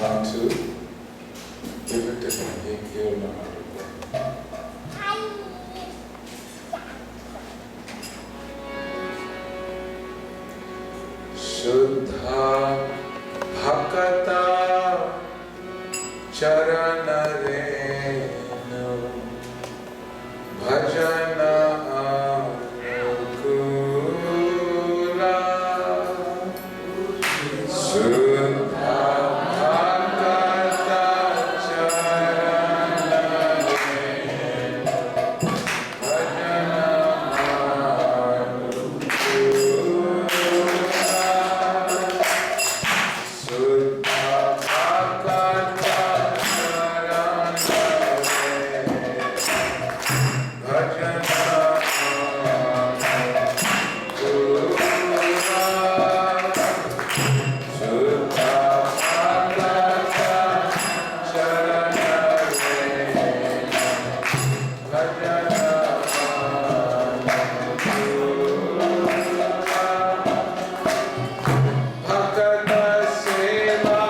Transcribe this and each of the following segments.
Want to give it to him. He'll know how to play. Shuddha Bhakata Charanarena Bhajana Anukula Shuddha Bhakata Charanarena Bhajana Bhakata Seva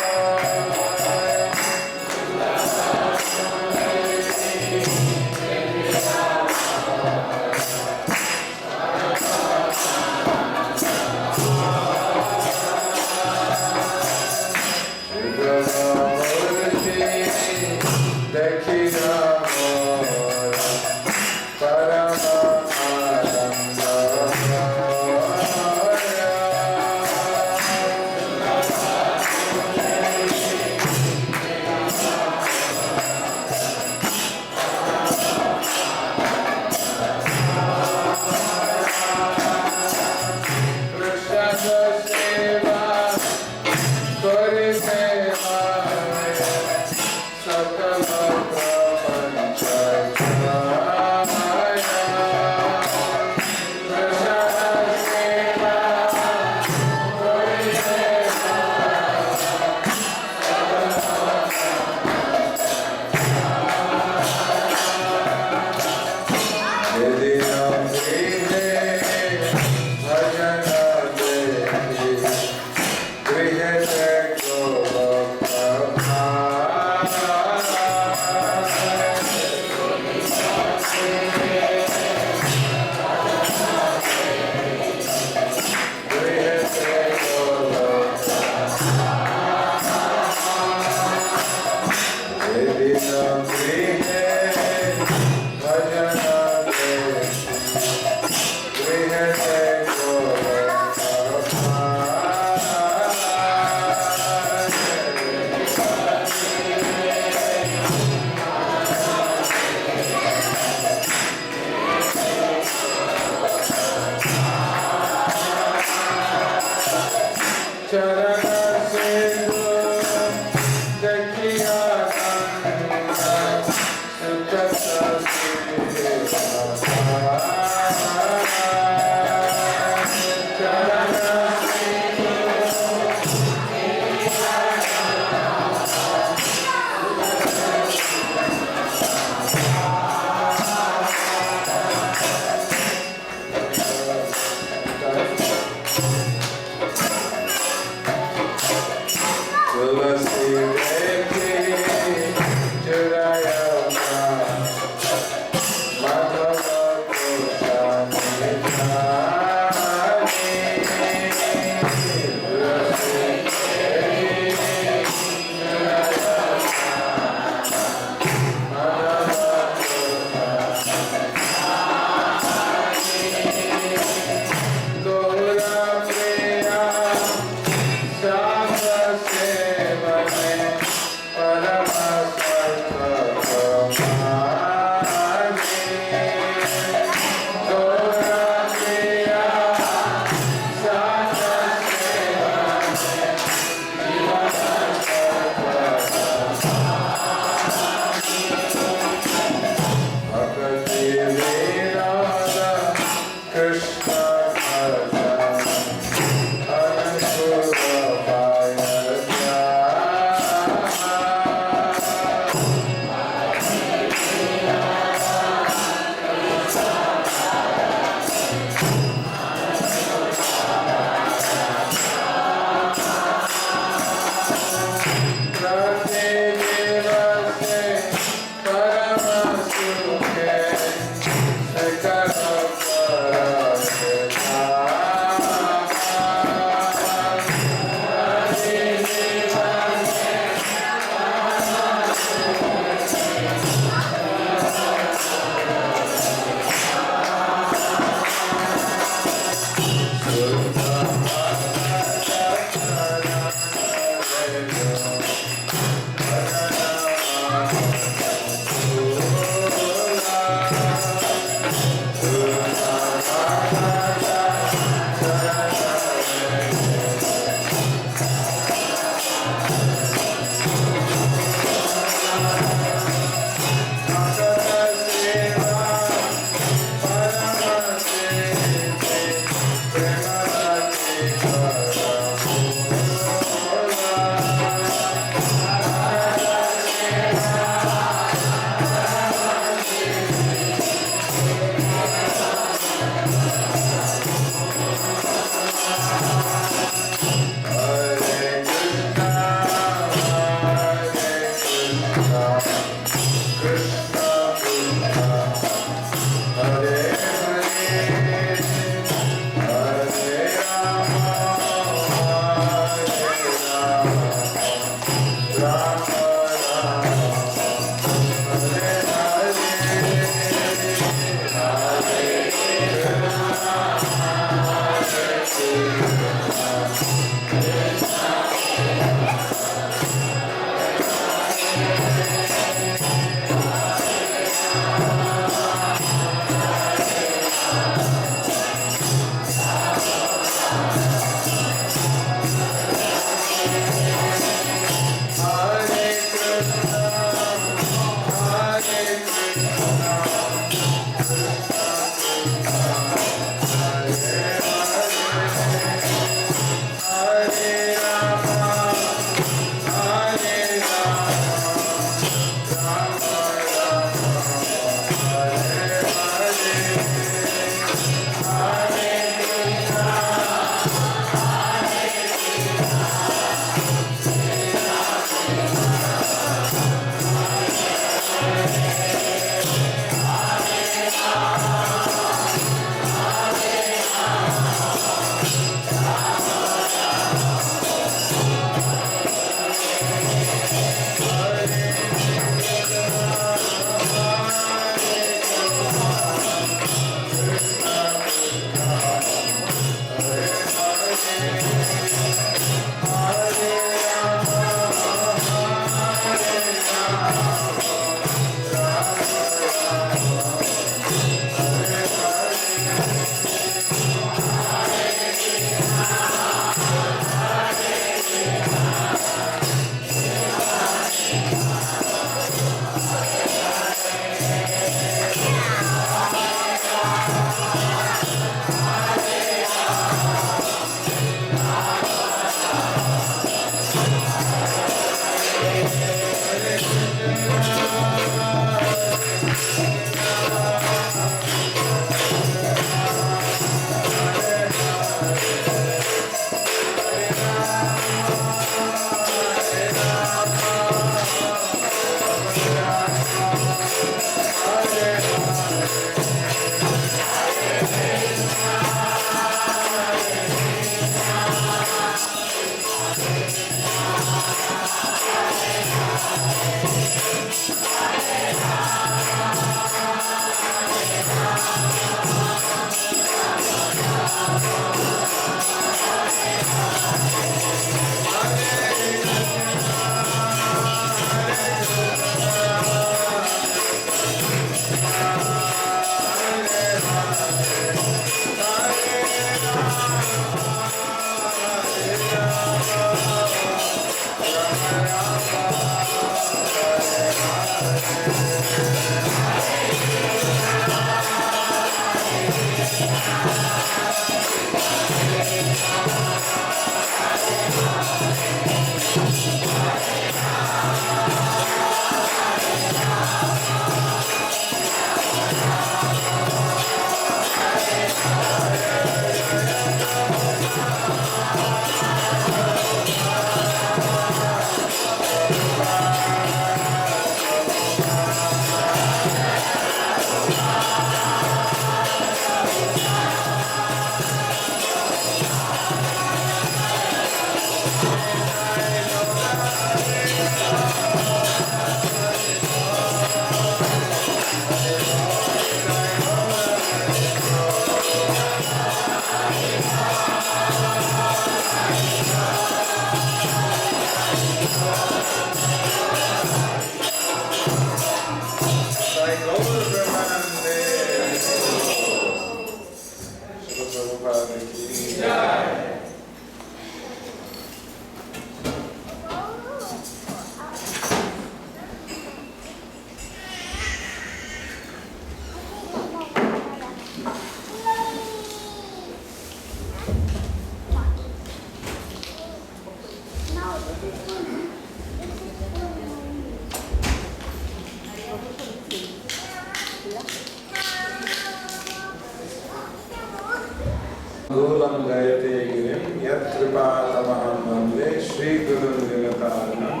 Gulam Gayate Girim Yat Kripatamaham Vande Shri Guru Dinataranam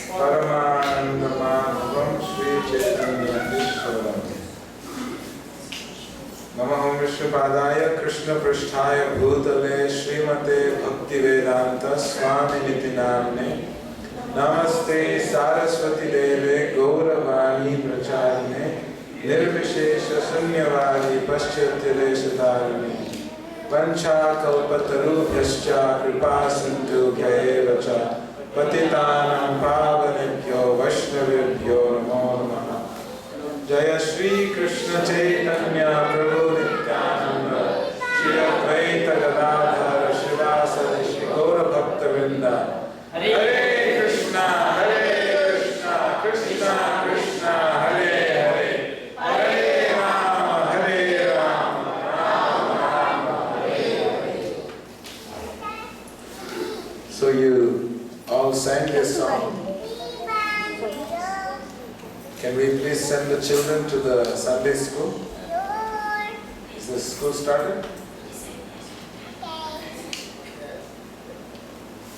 Paramanandamahavam Shri Chaitanya Ishwaram Namaham Vishnupadaya Krishna Pristhaya Bhutale Srimate Bhakti Vedanta Swami Niti Namne Namaste Saraswati Deve Gauravani Pracharne Nirvishesha Sunyavadi Paschatya Deshatarane Vancha kalpatarubhyascha kripa sindhu bhyeva cha patitanam pavanebhyo vaishnavibhyo namo namaha Jaya Shri Krishna Chaitanya Prabhu Nityananda Shri Advaita Gadadhara Shivasadi Shri Gaura Bhakta Vrinda Hare Krishna Krishna Krishna Hare Hare Hare Rama Hare Rama So you all sang this song. Can we please send the children to the Sunday school? Is the school started?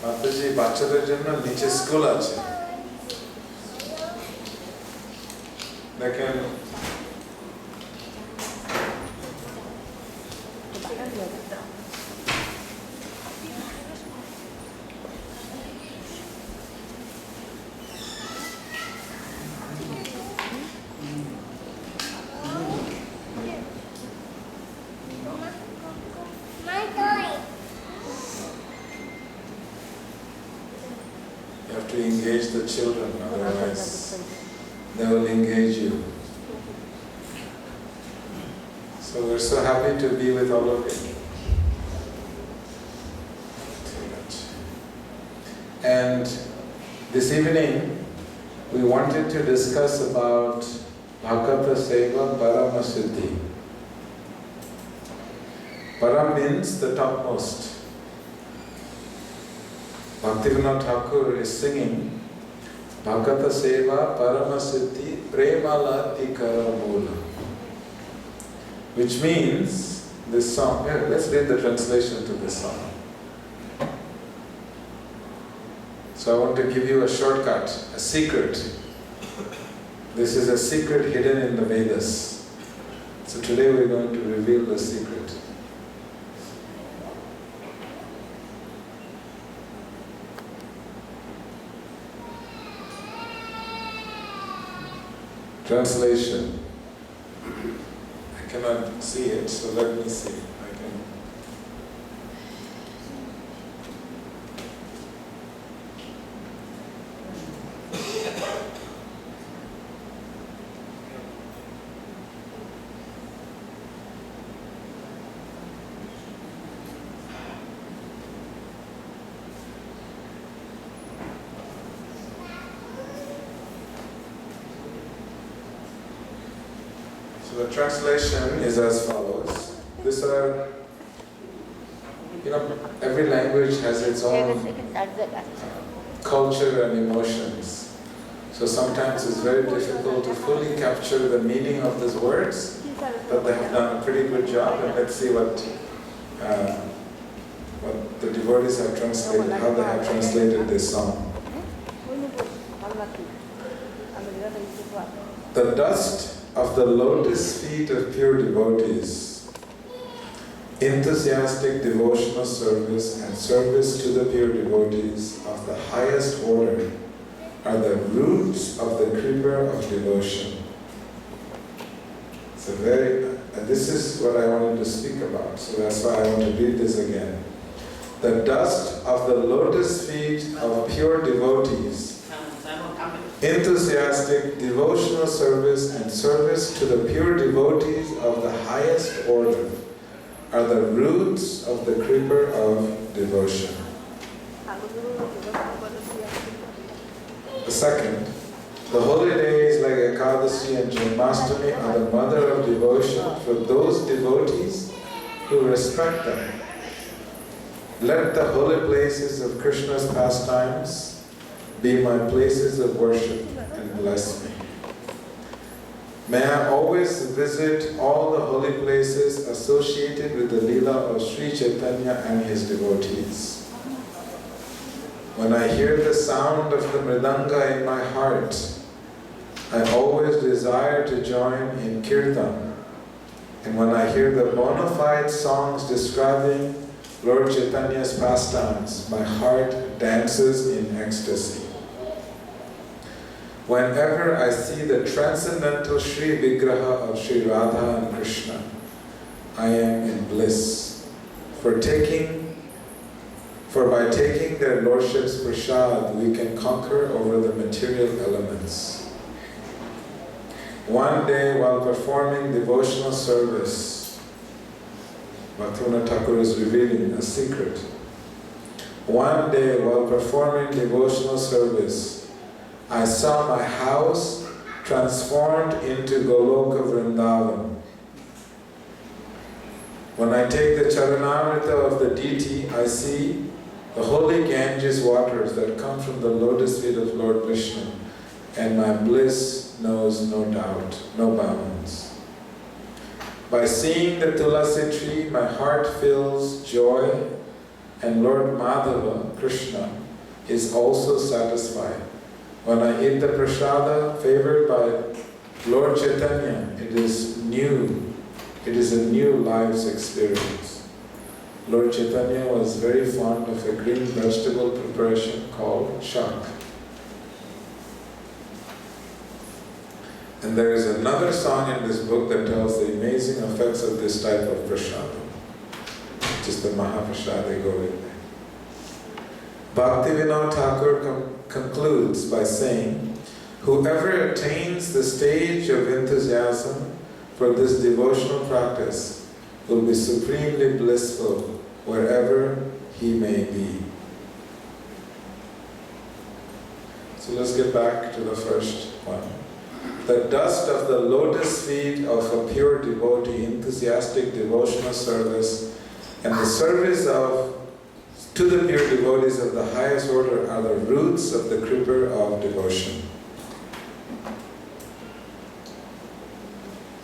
Mataji, বাচ্চাদের জন্য নিচে school আছে। দেখেন You have to engage the children, otherwise they will engage you. So we're so happy to be with all of you. And this evening we wanted to discuss about Bhakata Seva Parama Siddhi. Param means the topmost. Bhaktivinoda Thakur is singing Bhakata Seva Parama Siddhi Premalati Karamula, which means this song. Yeah, let's read the translation to this song. So I want to give you a shortcut, a secret. This is a secret hidden in the Vedas. So today we're going to reveal the secret. Translation. I cannot see it, so let me see. So the translation is as follows. These are, every language has its own culture and emotions. So sometimes it's very difficult to fully capture the meaning of these words, but they have done a pretty good job, and let's see what the devotees have translated, how they have translated this song. The dust of the lotus feet of pure devotees enthusiastic devotional service and service to the pure devotees of the highest order are the roots of the creeper of devotion. So this is what I wanted to speak about, so that's why I want to read this again. The dust of the lotus feet of pure devotees, enthusiastic devotional service and service to the pure devotees of the highest order are the roots of the creeper of devotion. The second, the holy days like Ekadasi and Janmashtami are the mother of devotion for those devotees who respect them. Let the holy places of Krishna's pastimes be my places of worship and bless me. May I always visit all the holy places associated with the Leela of Sri Chaitanya and his devotees. When I hear the sound of the mridanga in my heart, I always desire to join in kirtan. And when I hear the bona fide songs describing Lord Chaitanya's pastimes, my heart dances in ecstasy. Whenever I see the transcendental Sri Vigraha of Sri Radha and Krishna, I am in bliss. For by taking their lordships prasad, we can conquer over the material elements. One day, while performing devotional service, Bhaktivinoda Thakur is revealing a secret. One day, while performing devotional service, I saw my house transformed into Goloka Vrindavan. When I take the Charanamrita of the deity, I see the holy Ganges waters that come from the lotus feet of Lord Vishnu, and my bliss knows no doubt, no bounds. By seeing the Tulasi tree, my heart fills joy, and Lord Madhava, Krishna, is also satisfied. When I eat the prasada favored by Lord Chaitanya, it is new. It is a new life's experience. Lord Chaitanya was very fond of a green vegetable preparation called shak. And there is another song in this book that tells the amazing effects of this type of prasada, which is the Mahaprasadi Govinda. Bhaktivinoda Thakur concludes by saying, whoever attains the stage of enthusiasm for this devotional practice will be supremely blissful wherever he may be. So let's get back to the first one. The dust of the lotus feet of a pure devotee, enthusiastic devotional service, and the service to the pure devotees of the highest order are the roots of the creeper of devotion.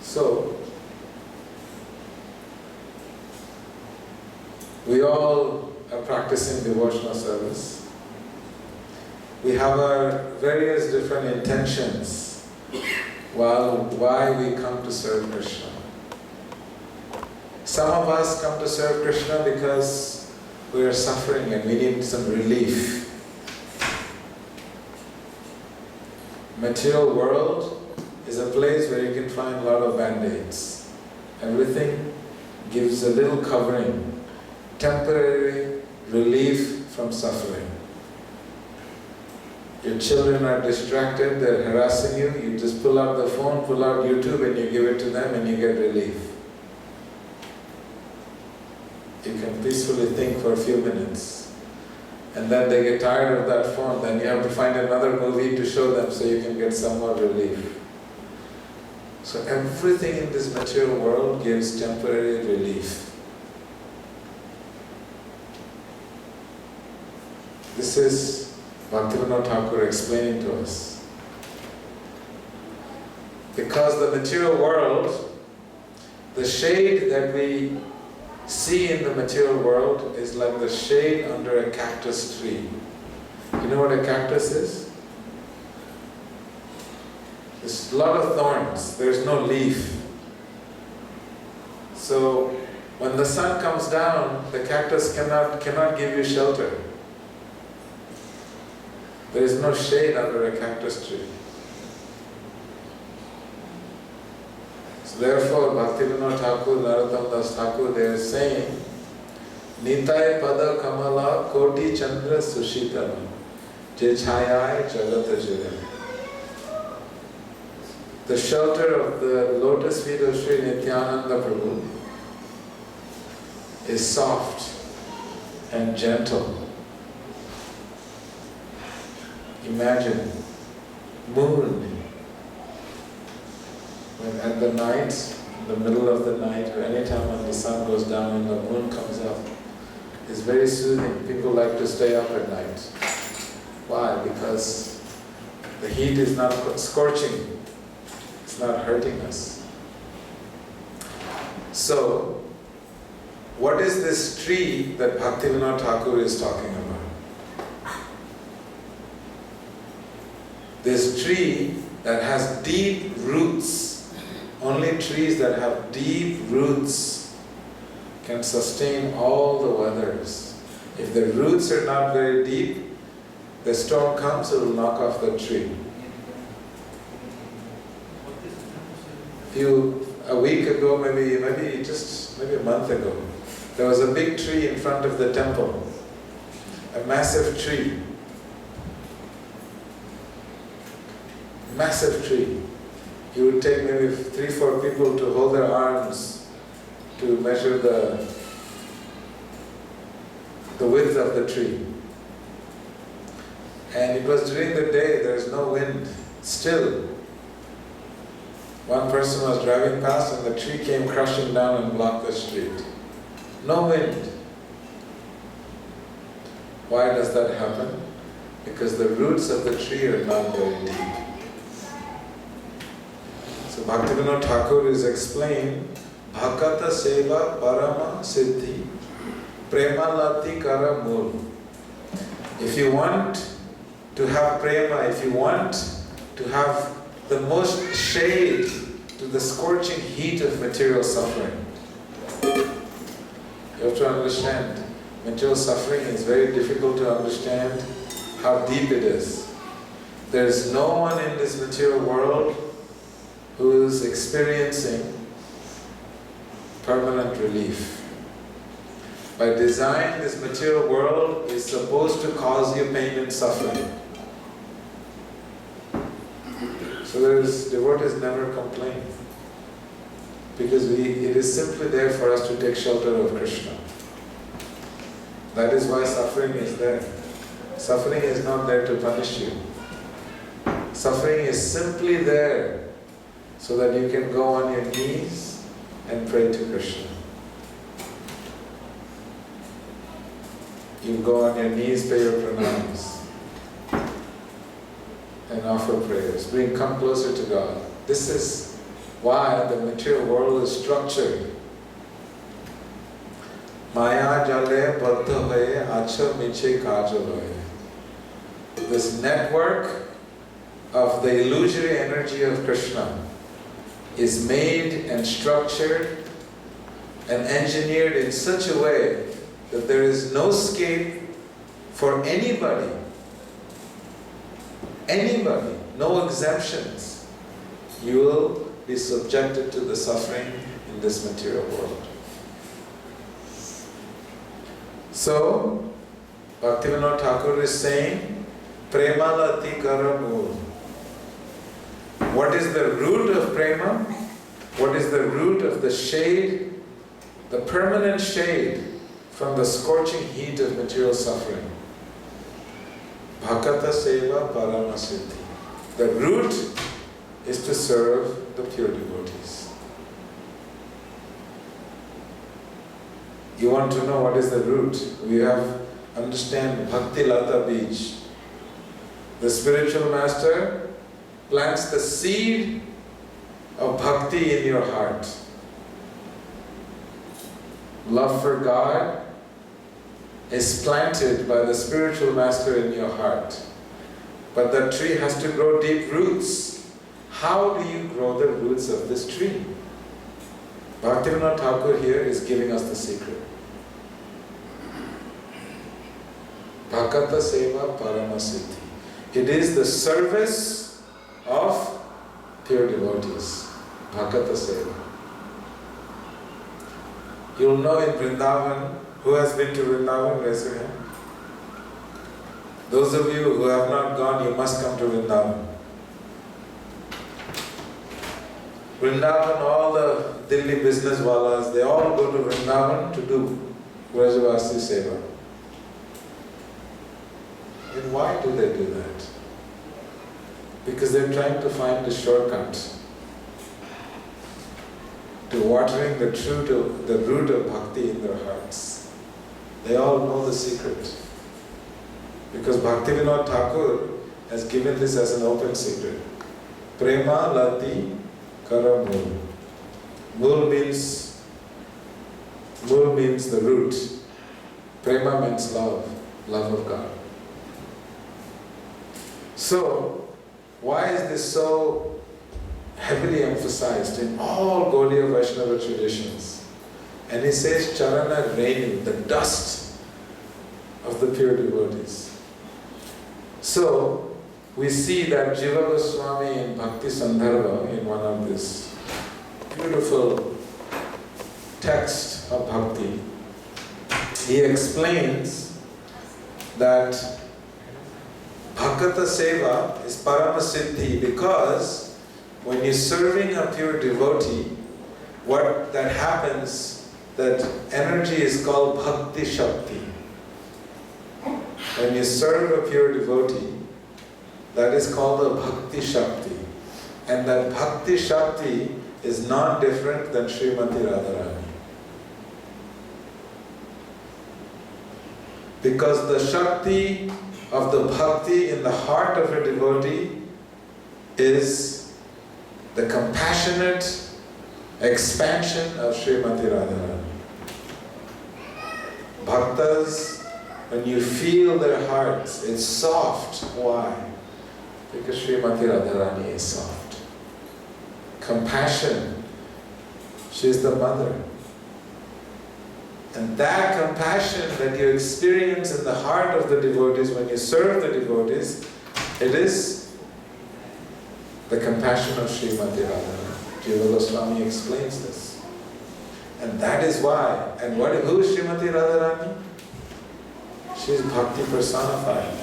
So, we all are practicing devotional service. We have our various different intentions why we come to serve Krishna. Some of us come to serve Krishna because we are suffering and we need some relief. Material world is a place where you can find a lot of band-aids. Everything gives a little covering, temporary relief from suffering. Your children are distracted, they're harassing you, you just pull out the phone, pull out YouTube and you give it to them and you get relief. You can peacefully think for a few minutes. And then they get tired of that phone, then you have to find another movie to show them so you can get some more relief. So everything in this material world gives temporary relief. This is Bhaktivinoda Thakur explaining to us. Because the material world, the shade that we see in the material world is like the shade under a cactus tree. You know what a cactus is? There's a lot of thorns, there's no leaf. So When the sun comes down, the cactus cannot give you shelter. There is no shade under a cactus tree. So therefore, Bhaktivinoda Thakur, Narottam Das Thakur, they are saying, Nitai pada kamala koti chandra sushitana je chayai jagata jagana. The shelter of the lotus feet of Sri Nityananda Prabhu is soft and gentle. Imagine moon when at the night, in the middle of the night, or any time when the sun goes down and the moon comes up. It's very soothing. People like to stay up at night. Why? Because the heat is not scorching. It's not hurting us. So, what is this tree that Bhaktivinoda Thakur is talking about? This tree that has deep roots. Only trees that have deep roots can sustain all the weathers. If the roots are not very deep, the storm comes, it will knock off the tree. A week ago, maybe a month ago, there was a big tree in front of the temple, a massive tree. Massive tree. You would take maybe 3-4 people to hold their arms to measure the width of the tree. And it was during the day, there is no wind, still. One person was driving past and the tree came crashing down and blocked the street. No wind. Why does that happen? Because the roots of the tree are not very deep. So Bhaktivinoda Thakur is explaining Bhakata Seva Parama Siddhi Premalati Kara Mul. If you want to have prema, if you want to have the most shade to the scorching heat of material suffering, you have to understand, material suffering is very difficult to understand how deep it is. There is no one in this material world who is experiencing permanent relief. By design, this material world is supposed to cause you pain and suffering. So devotees never complain. Because it is simply there for us to take shelter of Krishna. That is why suffering is there. Suffering is not there to punish you. Suffering is simply there so that you can go on your knees and pray to Krishna. You go on your knees, pay your pranams, and offer prayers. Come closer to God. This is why the material world is structured. Maya jale baddha hoye acha miche kajal hoye. This network of the illusory energy of Krishna is made and structured and engineered in such a way that there is no escape for anybody. Anybody, no exemptions. You will be subjected to the suffering in this material world. So, Bhaktivinoda Thakur is saying, Premalati Karamul. What is the root of prema? What is the root of the shade, the permanent shade from the scorching heat of material suffering? Bhakata Seva Paramasiddhi. The root is to serve the pure devotees. You want to know what is the root? We have understand Bhakti Lata Bij. The spiritual master plants the seed of bhakti in your heart. Love for God is planted by the spiritual master in your heart. But that tree has to grow deep roots. How do you grow the roots of this tree? Bhaktivinoda Thakur here is giving us the secret. Bhakata Seva Paramasiddhi. It is the service of pure devotees. Bhakata Seva. You'll know in Vrindavan, who has been to Vrindavan, raise your hand. Those of you who have not gone, you must come to Vrindavan. Vrindavan, all the Delhi business wallahs, they all go to Vrindavan to do Vrajavasi Seva. And why do they do that? Because they're trying to find a shortcut to watering the root of bhakti in their hearts. They all know the secret. Because Bhaktivinoda Thakur has given this as an open secret. Prema lati kara mul. Mul means the root. Prema means love of God. So, why is this so heavily emphasized in all Gaudiya Vaishnava traditions? And he says, Charana Renu, the dust of the pure devotees. So, we see that Jiva Goswami in Bhakti Sandarbha, in one of this beautiful text of Bhakti, he explains that Bhakata Seva is Paramasiddhi because when you're serving a pure devotee, what that happens, that energy is called Bhakti Shakti. When you serve a pure devotee, that is called a Bhakti Shakti. And that Bhakti Shakti is not different than Srimati Radharani. Because the Shakti of the Bhakti in the heart of a devotee is the compassionate expansion of Srimati Radharani. Bhaktas, when you feel their hearts, it's soft. Why? Because Srimati Radharani is soft. Compassion, she's the mother. And that compassion that you experience in the heart of the devotees when you serve the devotees, it is the compassion of Srimati Radharani. Jiva Goswami explains this. And that is why. And who is Srimati Radharani? She is Bhakti personified.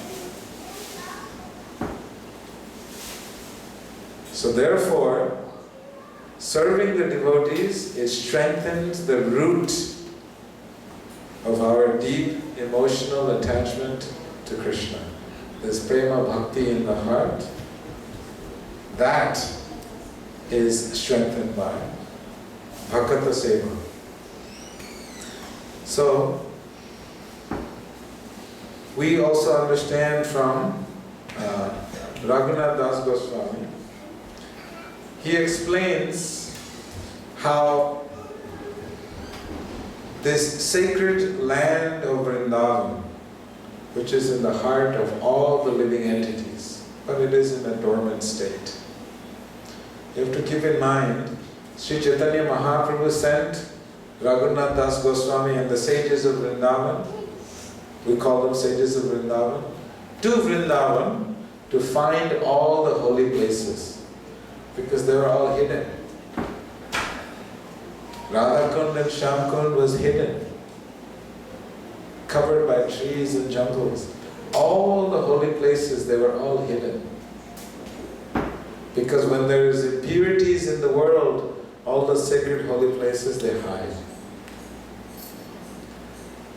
So therefore, serving the devotees, it strengthens the root of our deep emotional attachment to Krishna. There's prema bhakti in the heart. That is strengthened by Bhakata Seva. So, we also understand from Raghunath Das Goswami, he explains how this sacred land of Vrindavan, which is in the heart of all the living entities, but it is in a dormant state. You have to keep in mind, Sri Chaitanya Mahaprabhu sent Raghunath Das Goswami and the sages of Vrindavan, we call them sages of Vrindavan, to Vrindavan to find all the holy places, because they were all hidden. Radhakund and Shamkund was hidden, covered by trees and jungles. All the holy places, they were all hidden. Because when there is impurities in the world, all the sacred holy places, they hide.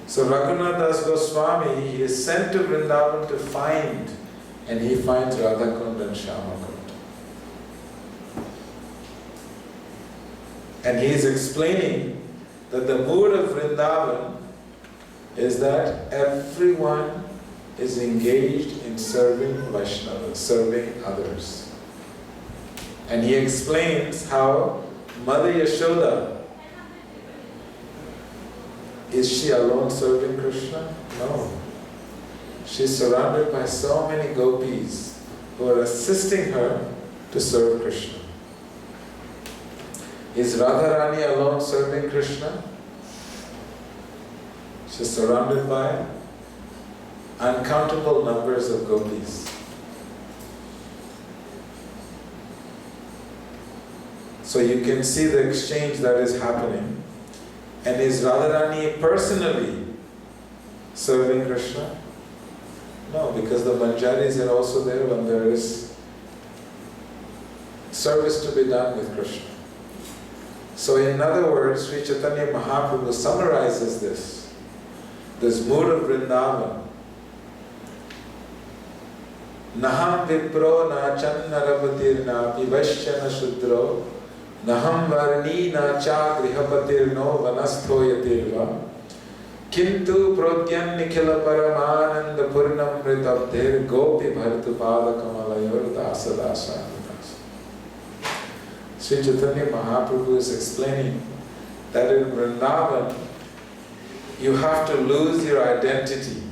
So Raghunath Das Goswami, he is sent to Vrindavan to find, and he finds Radhakund and Shyamakund. And he is explaining that the mood of Vrindavan is that everyone is engaged in serving Vaishnavas, serving others. And he explains how Mother Yashoda, is she alone serving Krishna? No. She's surrounded by so many gopis who are assisting her to serve Krishna. Is Radharani alone serving Krishna? She's surrounded by uncountable numbers of gopis. So you can see the exchange that is happening. And is Radharani personally serving Krishna? No, because the manjaris are also there when there is service to be done with Krishna. So in other words, Sri Chaitanya Mahaprabhu summarizes this mood of Vrindavan. Naham vipro na channarapatir na pivasyana shudro naham varni na cha grihapatir no vanastho yatirva kintu prodyan nikhila paramananda purnam ritabdhir gopi bhartu pada kamalayor dasa dasa. Sri Chaitanya Mahaprabhu is explaining that in Vrindavan you have to lose your identity.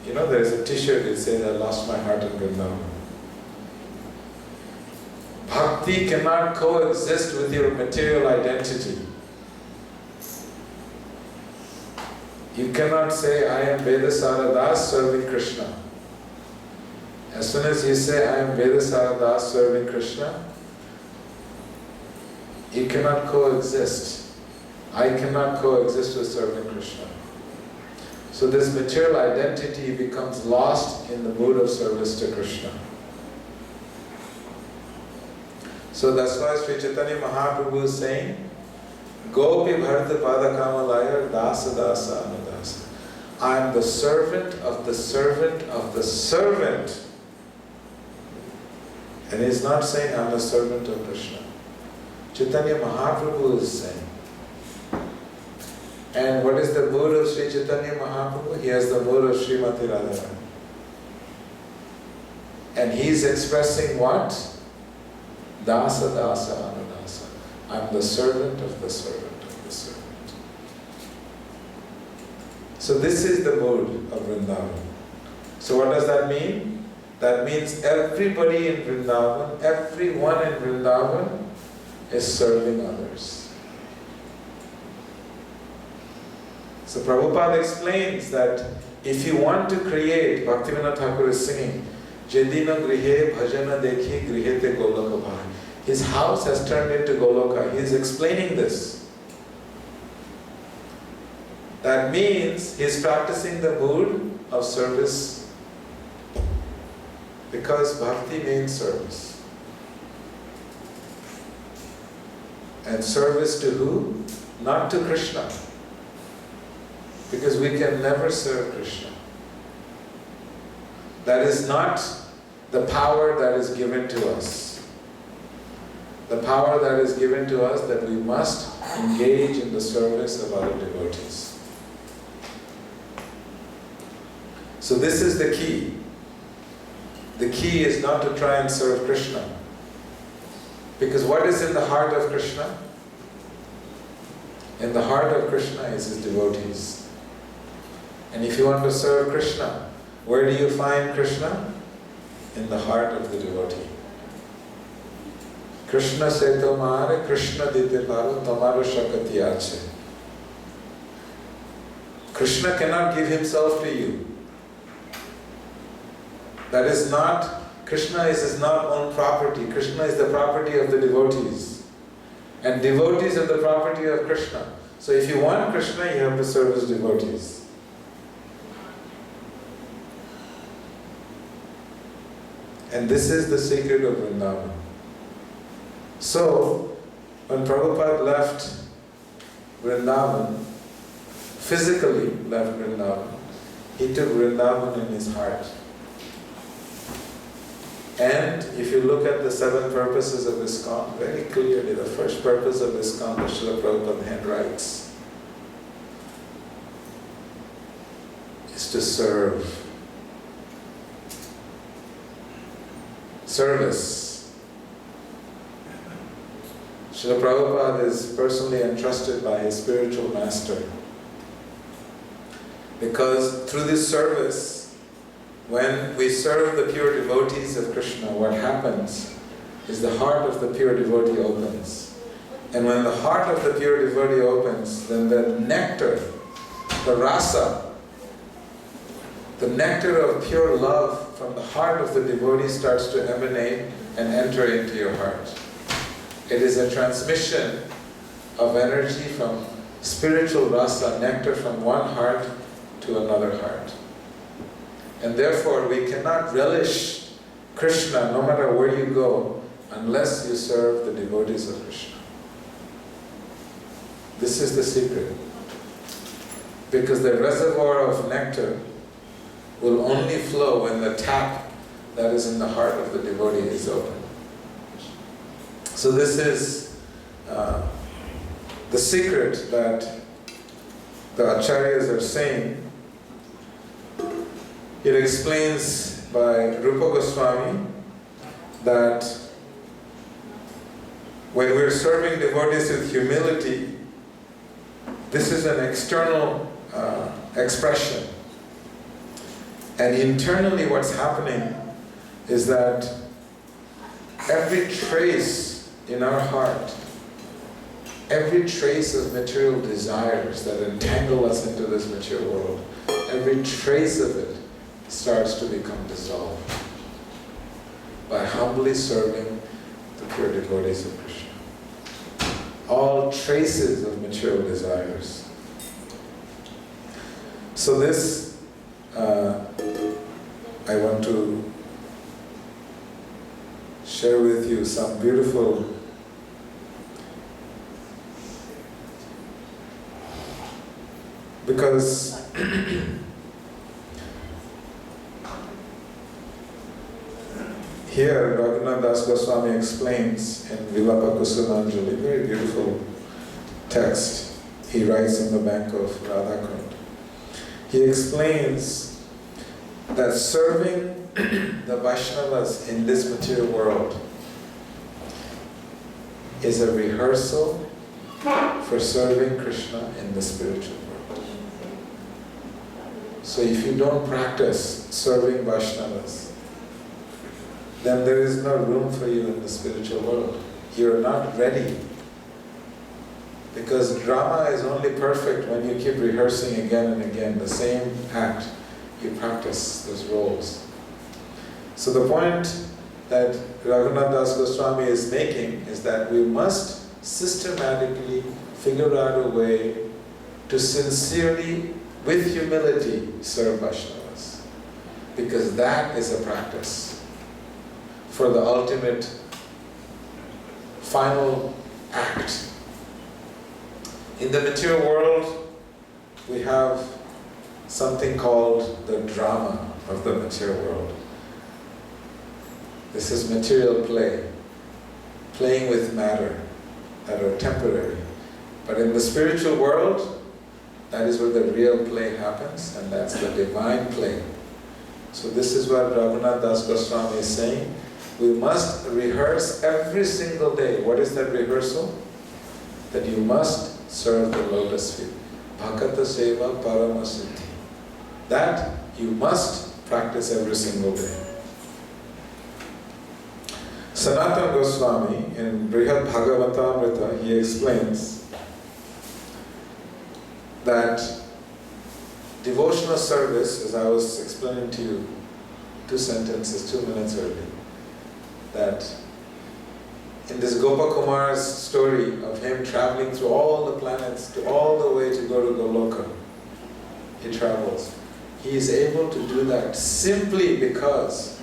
You know, there is a t-shirt that says, I lost my heart in Vrindavan. Bhakti cannot coexist with your material identity. You cannot say, I am Veda Saradas serving Krishna. As soon as you say, I am Veda Saradas serving Krishna, you cannot coexist. I cannot coexist with serving Krishna. So this material identity becomes lost in the mood of service to Krishna. So that's why Sri Chaitanya Mahaprabhu is saying, Gopi Bharta Pada Kamalayar Dasa Dasa Anudasa. I am the servant of the servant of the servant. And he's not saying I'm the servant of Krishna. Chaitanya Mahaprabhu is saying. And what is the mood of Sri Chaitanya Mahaprabhu? He has the mood of Srimati Radharani. And he's expressing what? Dasa Dasa Anudasa. I'm the servant of the servant of the servant. So this is the mood of Vrindavan. So what does that mean? That means everybody in Vrindavan, everyone in Vrindavan is serving others. So Prabhupada explains that if you want to create, Bhaktivinoda Thakur is singing, Jedina grihe bhajana dekhi grihete goloka bhai. His house has turned into Goloka. He is explaining this. That means he is practicing the mood of service because bhakti means service. And service to who? Not to Krishna. Because we can never serve Krishna. That is not the power that is given to us. The power that is given to us that we must engage in the service of other devotees. So this is the key. The key is not to try and serve Krishna. Because what is in the heart of Krishna? In the heart of Krishna is his devotees. And if you want to serve Krishna, where do you find Krishna? In the heart of the devotee. Krishna se tomare, Krishna dite paro, tomaro shakati ache. Krishna cannot give himself to you. That is not, Krishna is his not own property. Krishna is the property of the devotees. And devotees are the property of Krishna. So if you want Krishna, you have to serve his devotees. And this is the secret of Vrindavan. So, when Prabhupada left Vrindavan, physically left Vrindavan, he took Vrindavan in his heart. And if you look at the 7 purposes of Iskcon, very clearly the first purpose of Iskcon, the Srila Prabhupada handwrites, is to serve. Service. Srila Prabhupada is personally entrusted by his spiritual master. Because through this service, when we serve the pure devotees of Krishna, what happens is the heart of the pure devotee opens. And when the heart of the pure devotee opens, then the nectar, the rasa, the nectar of pure love from the heart of the devotee starts to emanate and enter into your heart. It is a transmission of energy from spiritual rasa, nectar from one heart to another heart. And therefore we cannot relish Krishna no matter where you go unless you serve the devotees of Krishna. This is the secret. Because the reservoir of nectar will only flow when the tap that is in the heart of the devotee is open. So this is the secret that the acharyas are saying. It explains by Rupa Goswami that when we're serving devotees with humility, this is an external expression. And internally what's happening is that every trace in our heart, every trace of material desires that entangle us into this material world, every trace of it starts to become dissolved by humbly serving the pure devotees of Krishna. All traces of material desires. So this, I want to share with you some beautiful because here Raghunath Das Goswami explains in Vilapa Kusumanjali, very beautiful text. He writes on the bank of Radhakund. He explains that serving the Vaishnavas in this material world is a rehearsal for serving Krishna in the spiritual world. So if you don't practice serving Vaishnavas, then there is no room for you in the spiritual world. You're not ready. Because drama is only perfect when you keep rehearsing again and again the same act. You practice those roles. So the point that Raghunath Das Goswami is making is that we must systematically figure out a way to sincerely, with humility, serve Vaishnavas. Because that is a practice for the ultimate, final act. In the material world, we have something called the drama of the material world. This is material play, playing with matter that are temporary. But in the spiritual world, that is where the real play happens, and that's the divine play. So this is what Raghunath Das Goswami is saying. We must rehearse every single day. What is that rehearsal? That you must serve the lotus feet. Bhakata Seva Paramasiddhi. That you must practice every single day. Sanatana Goswami in Brihad Bhagavatamrita, he explains that devotional service, as I was explaining to you 2 sentences, 2 minutes early, that in this Gopakumar's story of him traveling through all the planets, to all the way to go to Goloka, he travels. He is able to do that simply because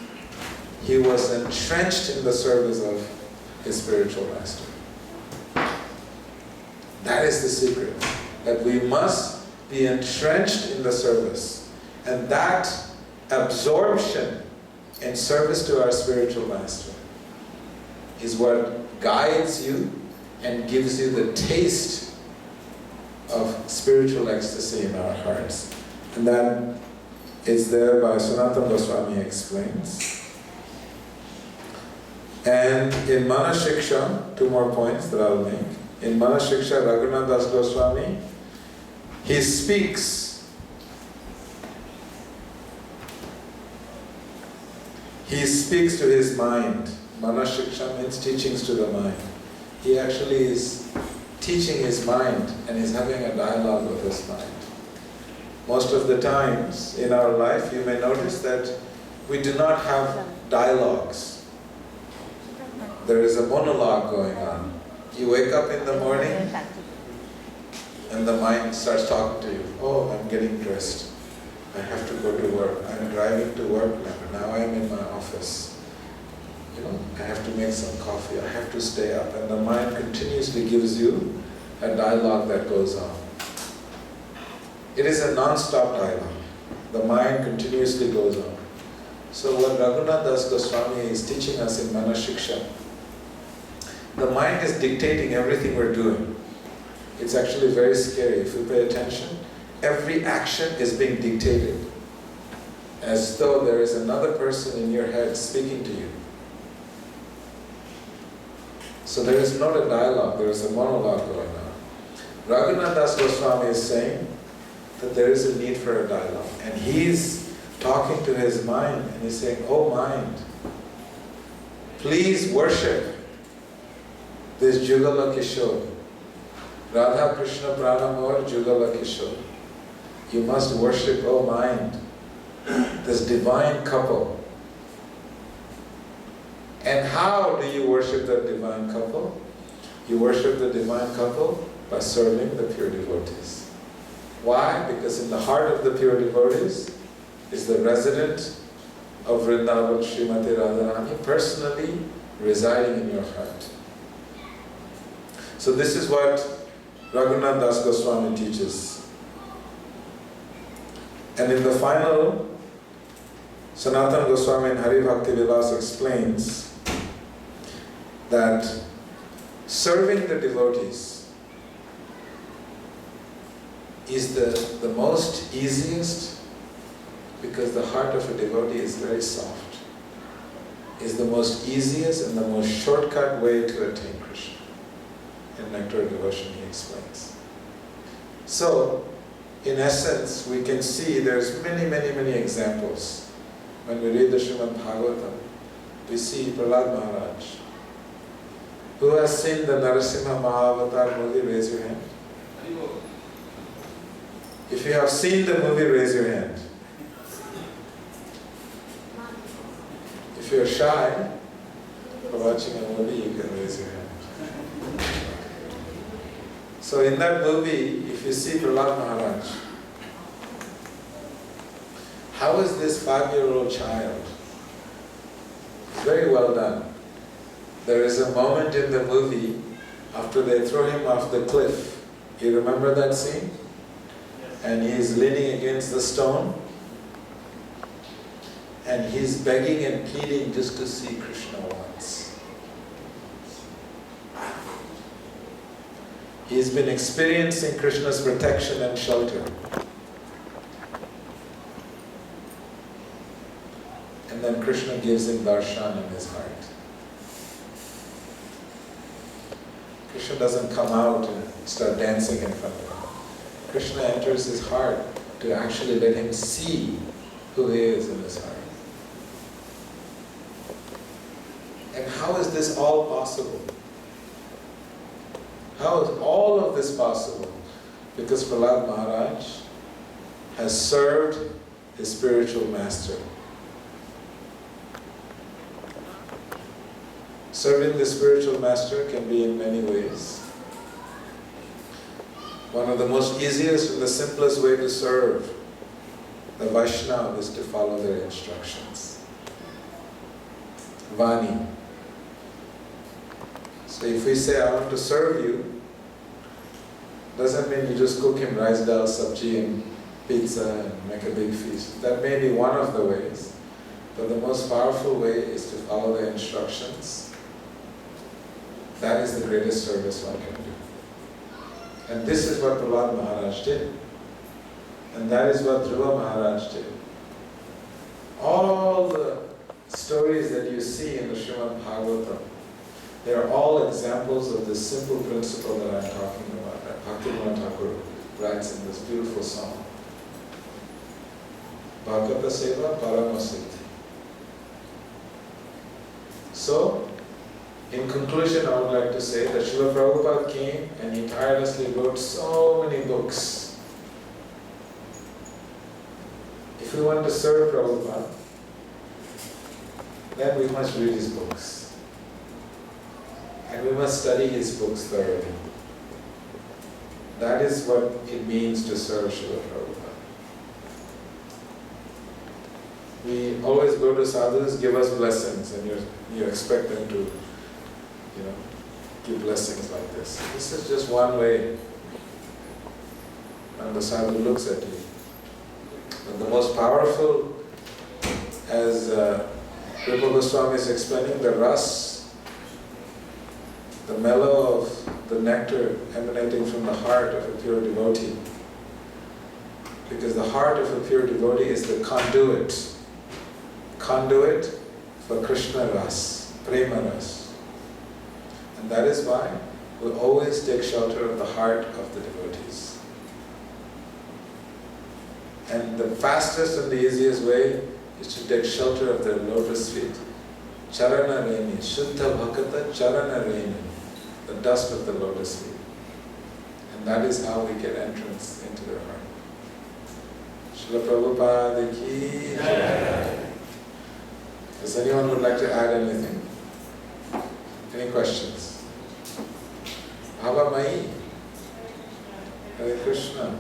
he was entrenched in the service of his spiritual master. That is the secret, that we must be entrenched in the service. And that absorption in service to our spiritual master is what guides you and gives you the taste of spiritual ecstasy in our hearts. And that is there by Sanatana Goswami explains. And in Manashiksha, 2 more points that I'll make. In Manashiksha, Raghunath Das Goswami, he speaks to his mind. Manashiksha means teachings to the mind. He actually is teaching his mind and he's having a dialogue with his mind. Most of the times in our life, you may notice that we do not have dialogues. There is a monologue going on. You wake up in the morning and the mind starts talking to you. Oh, I'm getting dressed. I have to go to work. I'm driving to work now. Now I'm in my office. I have to make some coffee. I have to stay up. And the mind continuously gives you a dialogue that goes on. It is a non-stop dialogue. The mind continuously goes on. So what Raghunath Das Goswami is teaching us in Manashiksha, the mind is dictating everything we're doing. It's actually very scary. If you pay attention, every action is being dictated, as though there is another person in your head speaking to you. So there is not a dialogue, there is a monologue going on. Raghunath Das Goswami is saying that there is a need for a dialogue. And he's talking to his mind and he's saying, oh mind, please worship this Jugala Kishore. Radha Krishna Pranamor Jugala Kishore. You must worship, oh mind, this divine couple. And how do you worship that divine couple? You worship the divine couple by serving the pure devotees. Why? Because in the heart of the pure devotees is the resident of Vrindavan Srimati Radharani personally residing in your heart. So this is what Raghunath Das Goswami teaches. And in the final, Sanatana Goswami in Hari Bhakti Vilas explains that serving the devotees is the most easiest, because the heart of a devotee is very soft, is the most easiest and the most shortcut way to attain Krishna. In Nectar of Devotion he explains. So, in essence, we can see there's many examples. When we read the Srimad Bhagavatam, we see Prahlad Maharaj. Who has seen the Narasimha Mahavatar movie? Raise your hand. If you have seen the movie, raise your hand. If you're shy for watching a movie, you can raise your hand. So in that movie, if you see Prahlad Maharaj, how is this 5-year-old child? Very well done. There is a moment in the movie after they throw him off the cliff. You remember that scene? Yes. And he's leaning against the stone and he's begging and pleading just to see Krishna once. He's been experiencing Krishna's protection and shelter. And then Krishna gives him darshan in his heart. Krishna doesn't come out and start dancing in front of him. Krishna enters his heart to actually let him see who he is in his heart. And how is this all possible? How is all of this possible? Because Prahlad Maharaj has served his spiritual master. Serving the spiritual master can be in many ways. One of the most easiest and the simplest way to serve the Vaishnava is to follow their instructions. Vani. So if we say, I want to serve you, doesn't mean you just cook him rice, dal, sabji and pizza and make a big feast. That may be one of the ways, but the most powerful way is to follow the instructions. That is the greatest service one can do. And this is what Prahlad Maharaj did. And that is what Dhruva Maharaj did. All the stories that you see in the Srimad Bhagavatam, they are all examples of this simple principle that I'm talking about, that Bhaktivinoda Thakur writes in this beautiful song. Bhagavata Seva Paramasiddhi. So, In conclusion, I would like to say that Srila Prabhupada came and he tirelessly wrote so many books. If we want to serve Prabhupada, then we must read his books. And we must study his books thoroughly. That is what it means to serve Srila Prabhupada. We always go to sadhus, give us blessings, and you expect them to, give blessings like this. This is just one way. And the sadhu looks at you. But the most powerful, as Rupa Goswami is explaining, the ras, the mellow of the nectar emanating from the heart of a pure devotee. Because the heart of a pure devotee is the conduit for Krishna ras, prema ras. And that is why we always take shelter of the heart of the devotees. And the fastest and the easiest way is to take shelter of their lotus feet. Charana Reni, Shuddha Bhakata Charana Reni, the dust of the lotus feet. And that is how we get entrance into their heart. Srila Prabhupada ki jai. Does anyone would like to add anything? Any questions? Bhava Mai? Hare Krishna.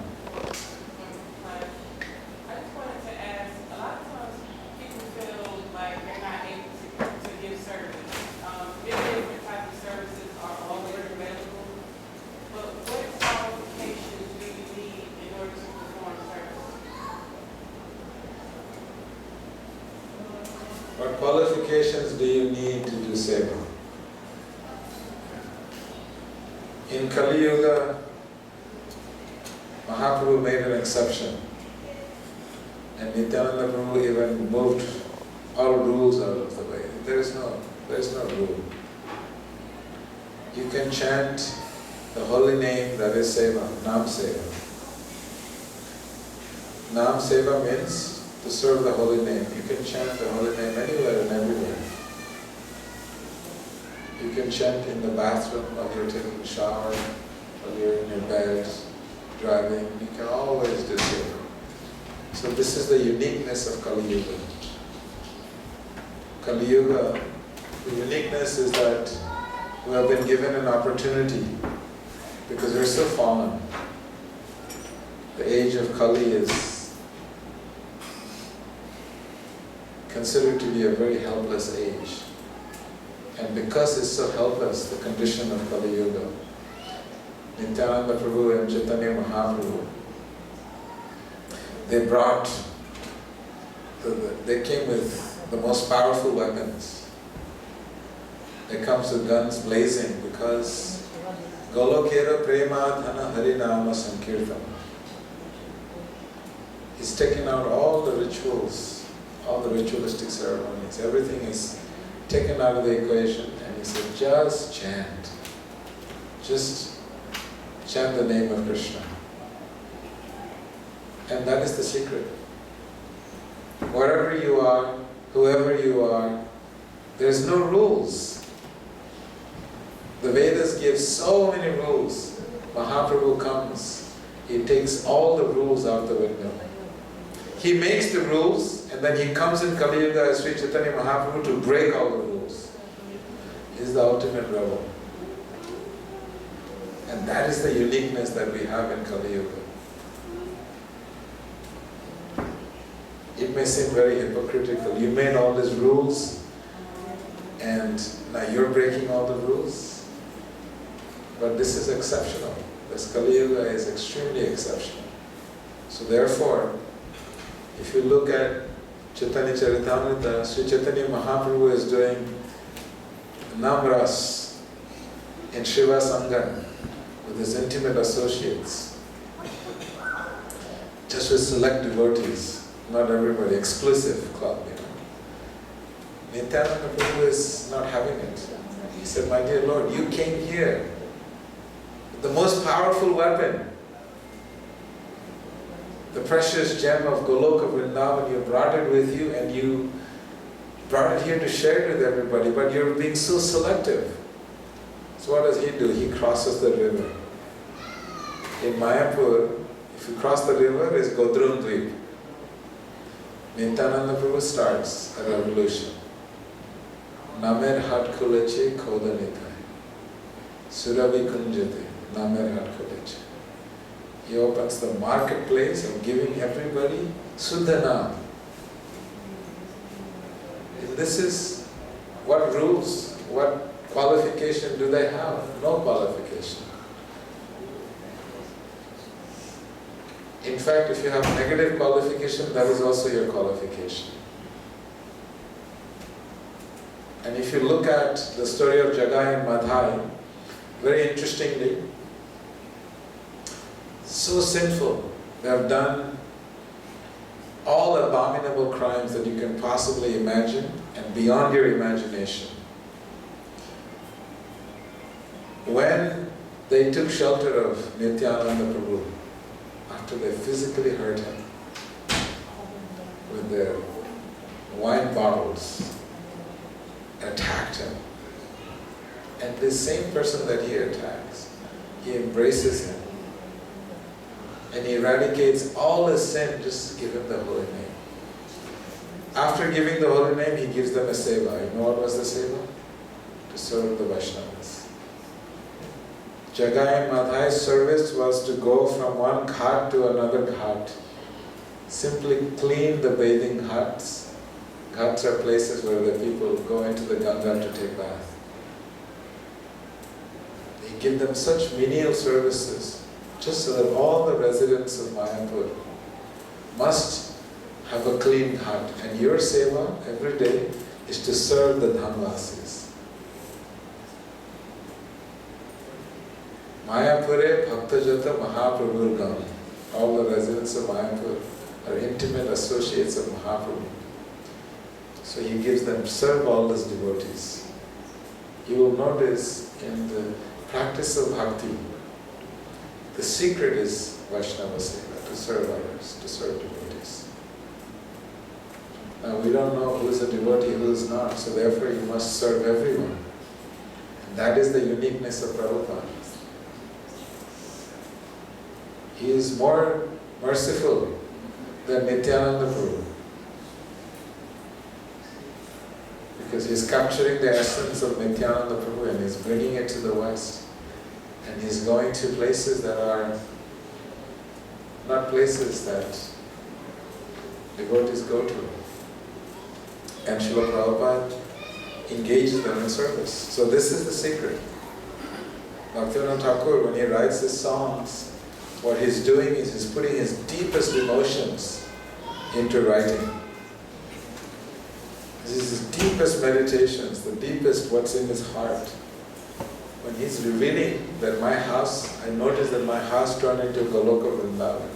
What qualifications do you need to do seva? In Kali Yuga, Mahaprabhu made an exception. And Nityananda Prabhu even moved all rules out of the way. There is no rule. You can chant the holy name, that is seva, Nam Seva. Nam Seva means to serve the holy name. You can chant the holy name anywhere and everywhere. You can chant in the bathroom while you're taking a shower, while you're in your bed, driving. You can always do so. So this is the uniqueness of Kali Yuga. Kali Yuga, the uniqueness is that we have been given an opportunity because we're so fallen. The age of Kali is considered to be a very helpless age. And because it's so helpless, the condition of Kali Yuga, Nityananda Prabhu and Chaitanya Mahaprabhu, they came with the most powerful weapons. They come with guns blazing because Golokera Prema Dhana Harinama Sankirtan. He's taken out all the rituals, all the ritualistic ceremonies. Everything is taken out of the equation, and he said, just chant. Just chant the name of Krishna. And that is the secret. Wherever you are, whoever you are, there's no rules. The Vedas give so many rules. Mahaprabhu comes, he takes all the rules out the window. He makes the rules, and then he comes in Kali Yuga as Sri Chaitanya Mahaprabhu to break all the rules. He's the ultimate rebel. And that is the uniqueness that we have in Kali Yuga. It may seem very hypocritical. You made all these rules, and now you're breaking all the rules. But this is exceptional. This Kali Yuga is extremely exceptional. So therefore, if you look at Chaitanya Charitamrita, Sri Chaitanya Mahaprabhu is doing Namras in Shiva Sangha with his intimate associates, just with select devotees, not everybody, exclusive club, Nityananda Prabhu is not having it. He said, my dear Lord, you came here with the most powerful weapon, the precious gem of Goloka Vrindavan. You brought it with you, and you brought it here to share it with everybody, but you're being so selective. So what does he do? He crosses the river. In Mayapur, if you cross the river, it's Godrun Dweep. Nityananda Prabhu starts a revolution. Namer hat kuleche koda nitai. Suravi kunjate. Namer hat kuleche. He opens the marketplace of giving everybody Suddhanam. This is what rules, what qualification do they have? No qualification. In fact, if you have negative qualification, that is also your qualification. And if you look at the story of Jagai and Madhai, very interestingly, so sinful. They have done all abominable crimes that you can possibly imagine and beyond your imagination. When they took shelter of Nityananda Prabhu, after they physically hurt him with their wine bottles, attacked him, and this same person that he attacks, he embraces him and he eradicates all his sin, just give him the holy name. After giving the holy name, he gives them a seva. You know what was the seva? To serve the Vaishnavas. Jagai and Madhai's service was to go from one ghat to another ghat. Simply clean the bathing huts. Ghats are places where the people go into the Ganga to take bath. They give them such menial services, just so that all the residents of Mayapur must have a clean heart. And your seva every day is to serve the Dhamvasis. Mayapure Bhaktajata Mahaprabhu Gam. All the residents of Mayapur are intimate associates of Mahaprabhu. So he gives them, serve all his devotees. You will notice in the practice of bhakti, the secret is Vaishnava Seva, to serve others, to serve devotees. Now we don't know who is a devotee, who is not, so therefore you must serve everyone. And that is the uniqueness of Prabhupada. He is more merciful than Nityananda Prabhu, because he is capturing the essence of Nityananda Prabhu and he is bringing it to the West. And he is going to places that are not places that devotees go to. And Srila Prabhupada engages them in service. So this is the secret. Bhaktivinoda Thakur, when he writes his songs, what he's doing is he's putting his deepest emotions into writing. This is his deepest meditations, the deepest what's in his heart. When he's revealing that my house, I noticed that my house turned into Goloka Vrindavan.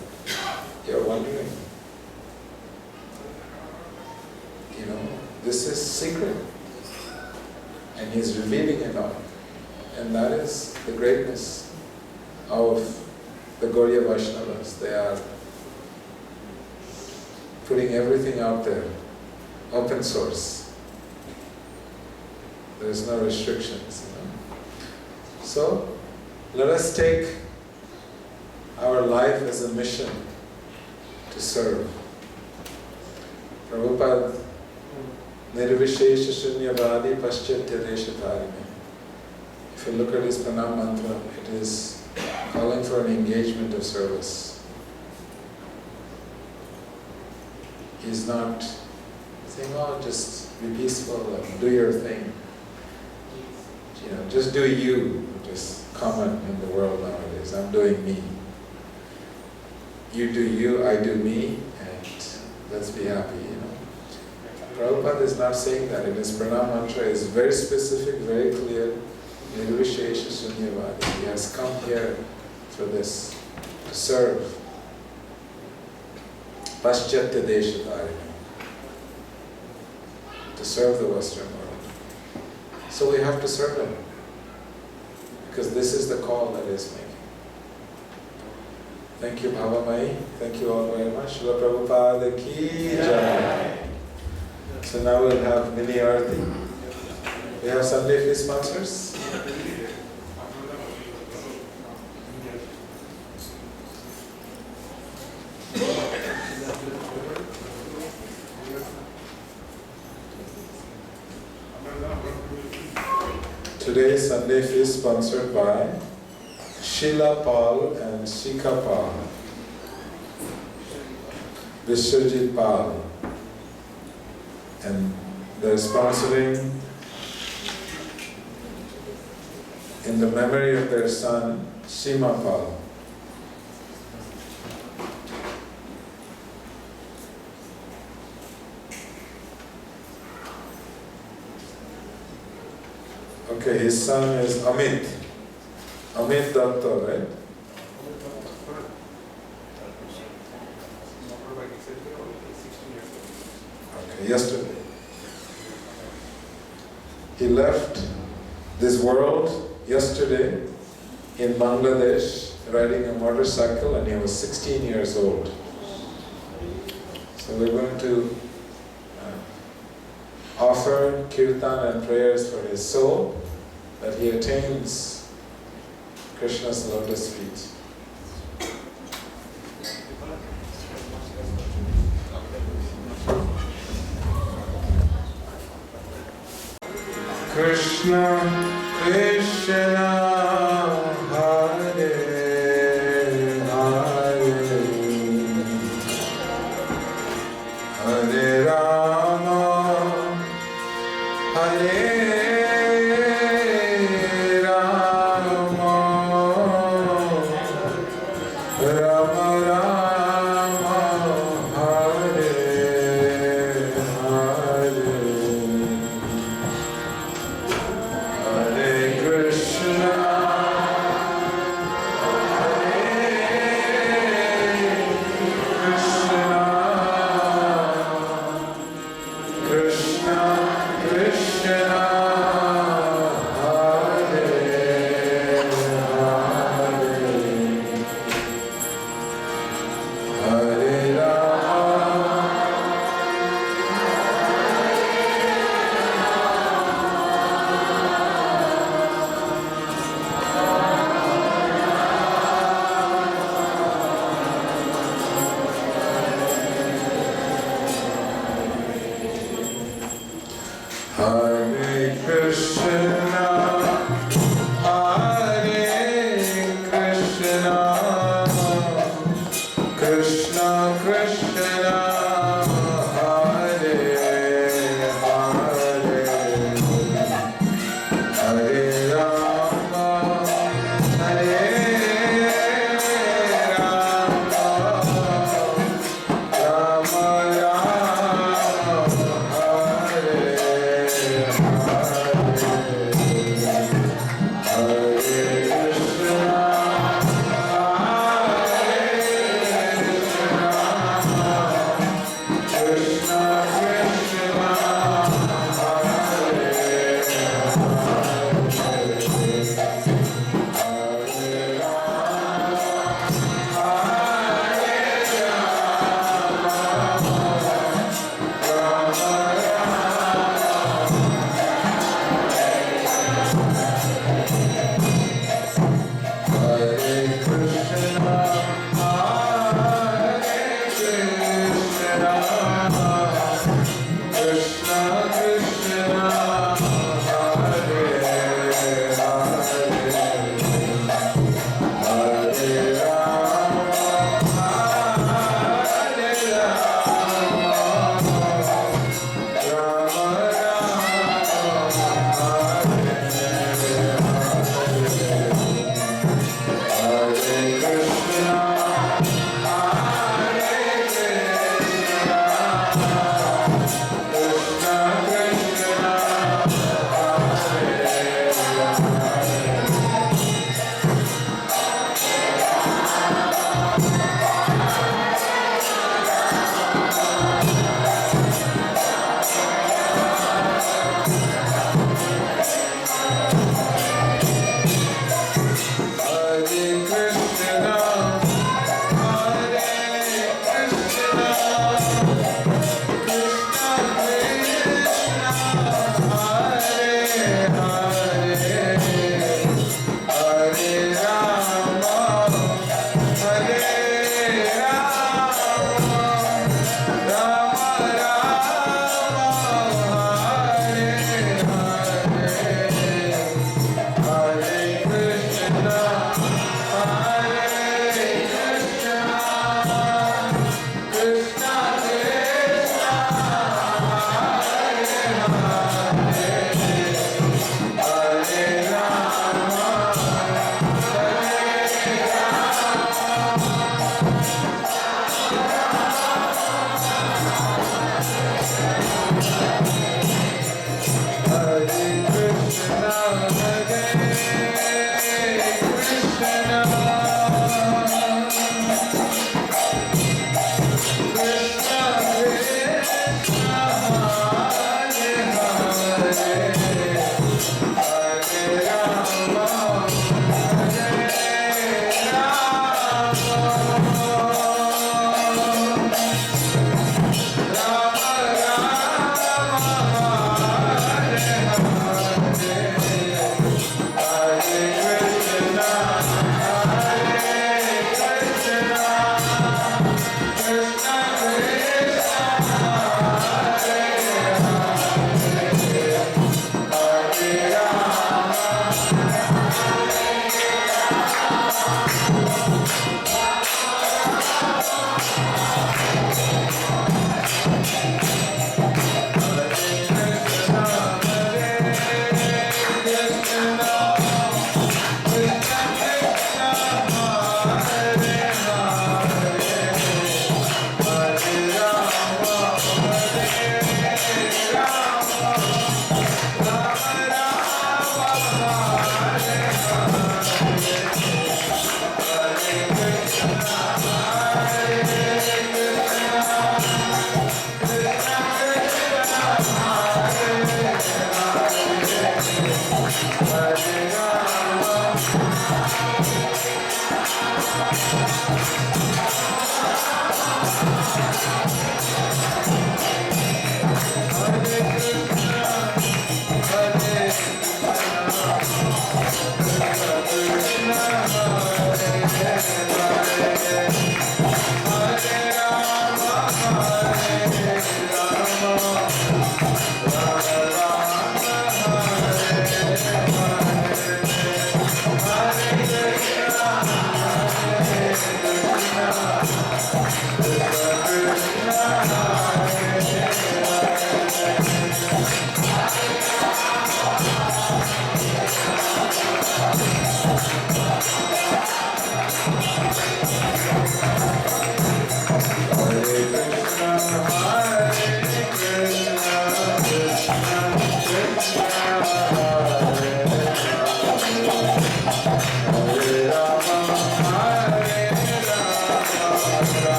You're wondering, you know, this is secret. And he's revealing it all. And that is the greatness of the Gauriya Vaishnavas. They are putting everything out there, open source. There is no restrictions. So, let us take our life as a mission to serve. Prabhupada, Nirvishesha Shunyavadi Paschatya Deshatarine. If you look at his pranam mantra, it is calling for an engagement of service. He's not saying, oh, just be peaceful and do your thing. You know, just do you. Just common in the world nowadays. I'm doing me. You do you, I do me, and let's be happy, you know. Prabhupada is not saying that. In his pranam mantra is very specific, very clear. Nirvishesha Shunyavadi. He has come here for this, to serve. Paschatya Deshatarine. To serve the Western world. So we have to serve him. Because this is the call that he is making. Thank you, Bhavamai. Thank you all very much. Srila Prabhupada ki jai. So now we'll have mini arati. We have Sunday fee sponsors. today's Sunday feast sponsored by Sheila Pal and Shika Pal, Vishwajit Pal, and they're sponsoring in the memory of their son Shima Pal. Okay, his son is Amit Datta, right? Okay, yesterday. He left this world yesterday in Bangladesh riding a motorcycle, and he was 16 years old. So we're going to offer kirtan and prayers for his soul, that he attains Krishna's lotus feet. Krishna, Krishna, Hare Hare, Hare Rama, Hare Krishna, Krishna.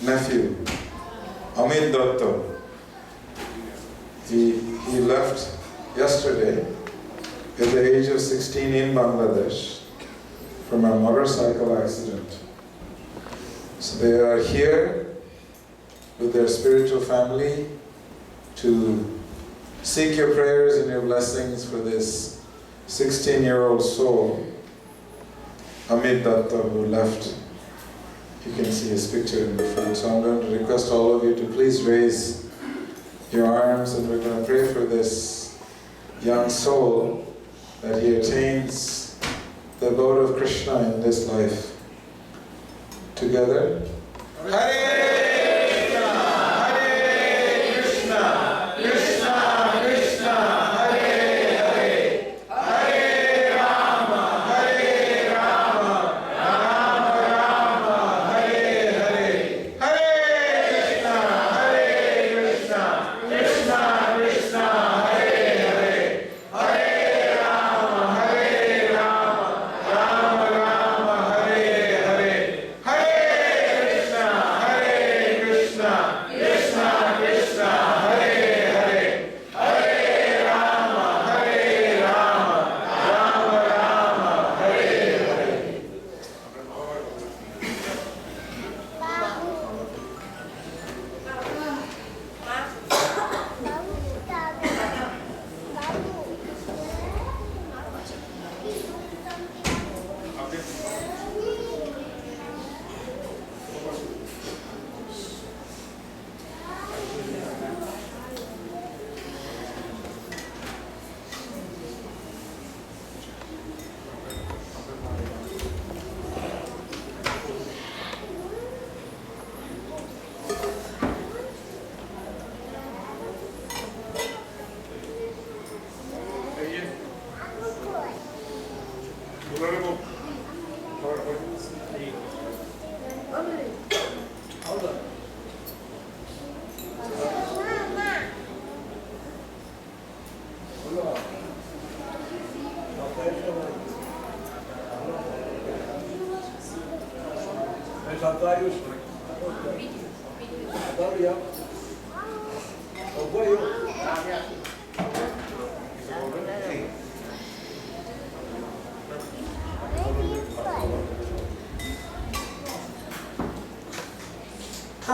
Nephew, Amit Datta, he left yesterday at the age of 16 in Bangladesh from a motorcycle accident. So they are here with their spiritual family to seek your prayers and your blessings for this 16-year-old soul, Amit Datta, who left. You can see his picture in the front. So I'm going to request all of you to please raise your arms, and we're going to pray for this young soul that he attains the abode of Krishna in this life. Together. Hare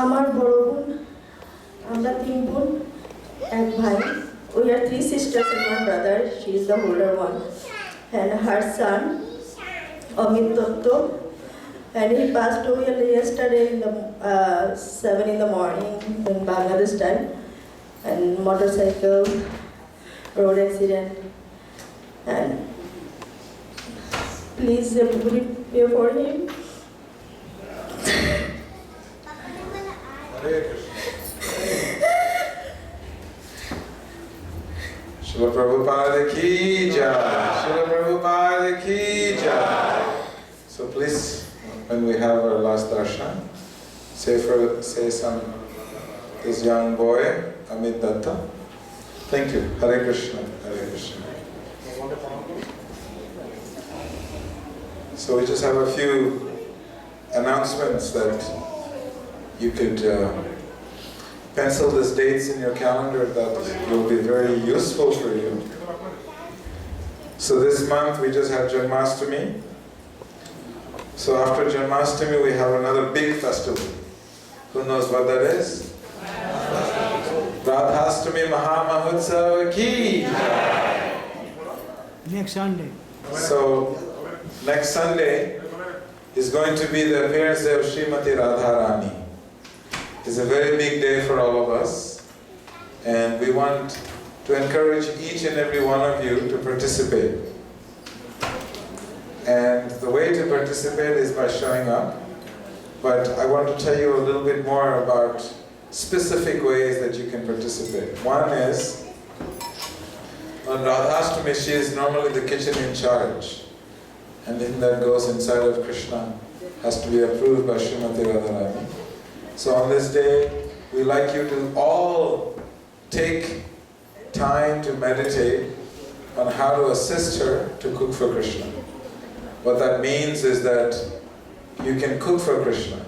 আমার বড় বোন, আমরা 3 বোন, এক ভাই. We are 3 sisters and 1 brother. She is the older one. And her son, Amit Dotto, and he passed away yesterday in the 7 in the morning in Bangladesh time. And motorcycle road accident. And please everybody pray for him. Srila Prabhupada ki jai. Srila Prabhupada ki jai. So please, when we have our last darshan, say some, this young boy, Amit Datta. Thank you. Hare Krishna. Hare Krishna. So we just have a few announcements that you could pencil these dates in your calendar that will be very useful for you. So this month we just have Janmashtami. So after Janmashtami we have another big festival. Who knows what that is? Radhastami Mahamahotsav ki jai. Next Sunday. So next Sunday is going to be the appearance day of Srimati Radharani. It's a very big day for all of us, and we want to encourage each and every one of you to participate. And the way to participate is by showing up, but I want to tell you a little bit more about specific ways that you can participate. One is, on Radhashtami, she is normally the kitchen in charge. Anything that goes inside of Krishna has to be approved by Srimati Radharani. So on this day, we like you to all take time to meditate on how to assist her to cook for Krishna. What that means is that you can cook for Krishna,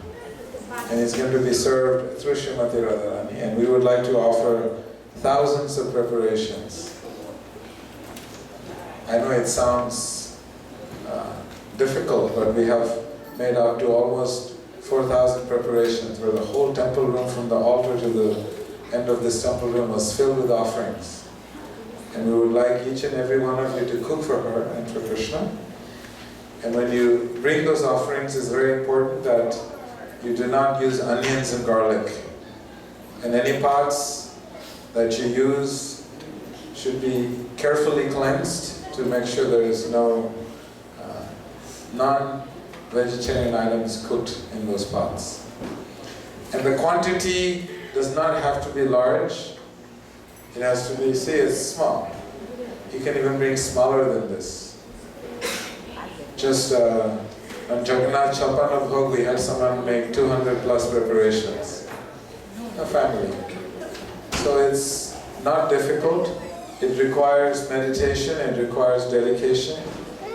and it's going to be served through Srimati Radharani, and we would like to offer thousands of preparations. I know it sounds difficult, but we have made up to almost 4,000 preparations, where the whole temple room from the altar to the end of this temple room was filled with offerings. And we would like each and every one of you to cook for her and for Krishna. And when you bring those offerings, it's very important that you do not use onions and garlic. And any pots that you use should be carefully cleansed to make sure there is no non-vegetarian items cooked in those pots. And the quantity does not have to be large. It has to be, see, it's small. You can even bring smaller than this. Just on Jagannath Chalpana Bhog, we had someone make 200 plus preparations. A family. So it's not difficult. It requires meditation, it requires dedication,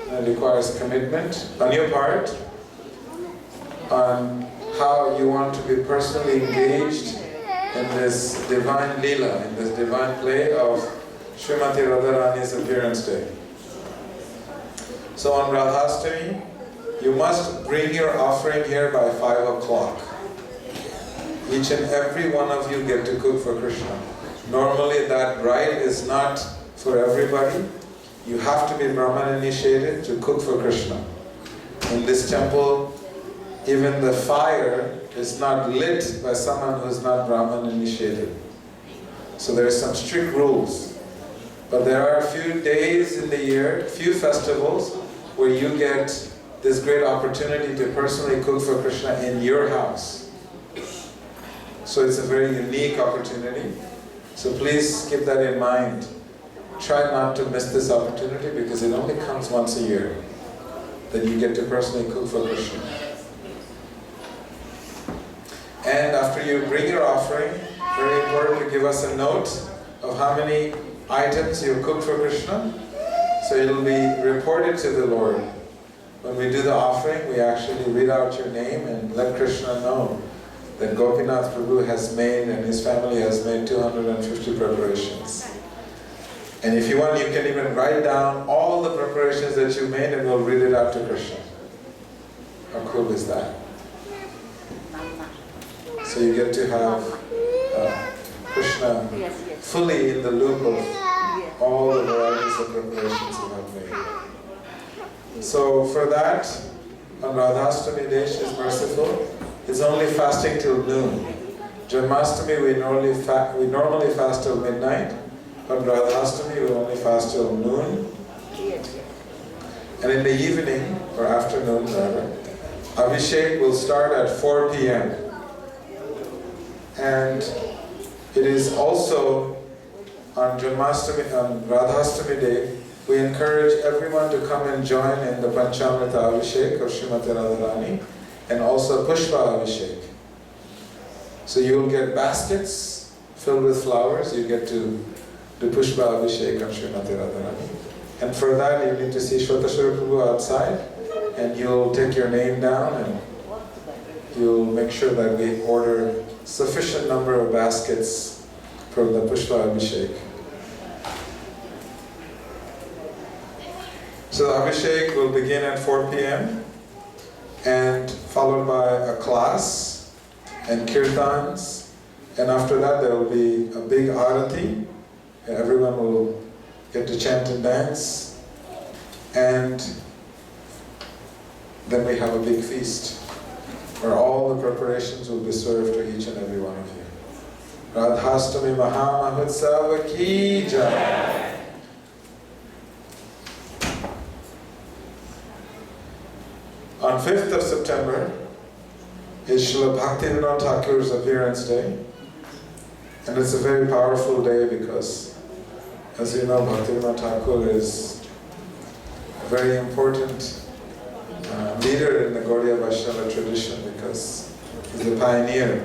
and it requires commitment on your part, on how you want to be personally engaged in this divine lila, in this divine play of Srimati Radharani's appearance day. So on Radhastami, you must bring your offering here by 5 o'clock. Each and every one of you get to cook for Krishna. Normally that right is not for everybody. You have to be Brahman initiated to cook for Krishna. In this temple, even the fire is not lit by someone who is not Brahman initiated. So there are some strict rules. But there are a few days in the year, few festivals, where you get this great opportunity to personally cook for Krishna in your house. So it's a very unique opportunity. So please keep that in mind. Try not to miss this opportunity, because it only comes once a year that you get to personally cook for Krishna. And after you bring your offering, very important to give us a note of how many items you cooked for Krishna. So it will be reported to the Lord. when we do the offering, we actually read out your name and let Krishna know that Gopinath Prabhu has made and his family has made 250 preparations. And if you want, you can even write down all the preparations that you made and we'll read it out to Krishna. How cool is that? So you get to have Krishna fully in the loop of all the varieties of preparations you have made. So for that, on Radhastami day, she is merciful. It's only fasting till noon. Janmashtami we normally fast till midnight. On Radhastami we only fast till noon. And in the evening, or afternoon rather, Abhishek will start at 4 p.m. And it is also on Janmashtami, on Radhastami day, we encourage everyone to come and join in the Panchamrita Abhishek of Srimati Radharani and also Pushpa Abhishek. So you will get baskets filled with flowers, you get to do Pushpa Abhishek on Srimati Radharani. And for that you need to see Shvatashvara Prabhu outside and you'll take your name down and you'll make sure that we order sufficient number of baskets for the Pushpa Abhishek. So the Abhishek will begin at 4 p.m. and followed by a class and kirtans, and after that there will be a big arati and everyone will get to chant and dance, and then we have a big feast where all the preparations will be served to each and every one of you. Radhastami Maha Mahotsava Ki Jai. On 5th of September is Srila Bhaktivinoda Thakur's appearance day, and it's a very powerful day because, as you know, Bhaktivinoda Thakur is a very important leader in the Gaudiya Vaishnava tradition because he's the pioneer.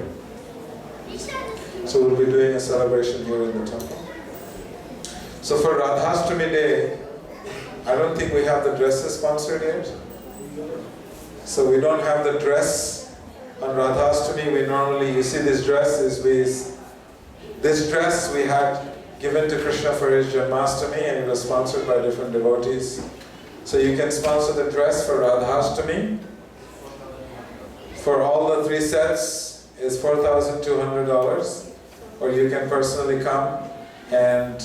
So we'll be doing a celebration here in the temple. So for Radhastami day, I don't think we have the dresses sponsored yet. So we don't have the dress on Radhastami. We normally, you see this dress this dress we had given to Krishna for his Janmashtami and it was sponsored by different devotees. So you can sponsor the dress for Radhastami. For all the 3 sets is $4,200, or you can personally come and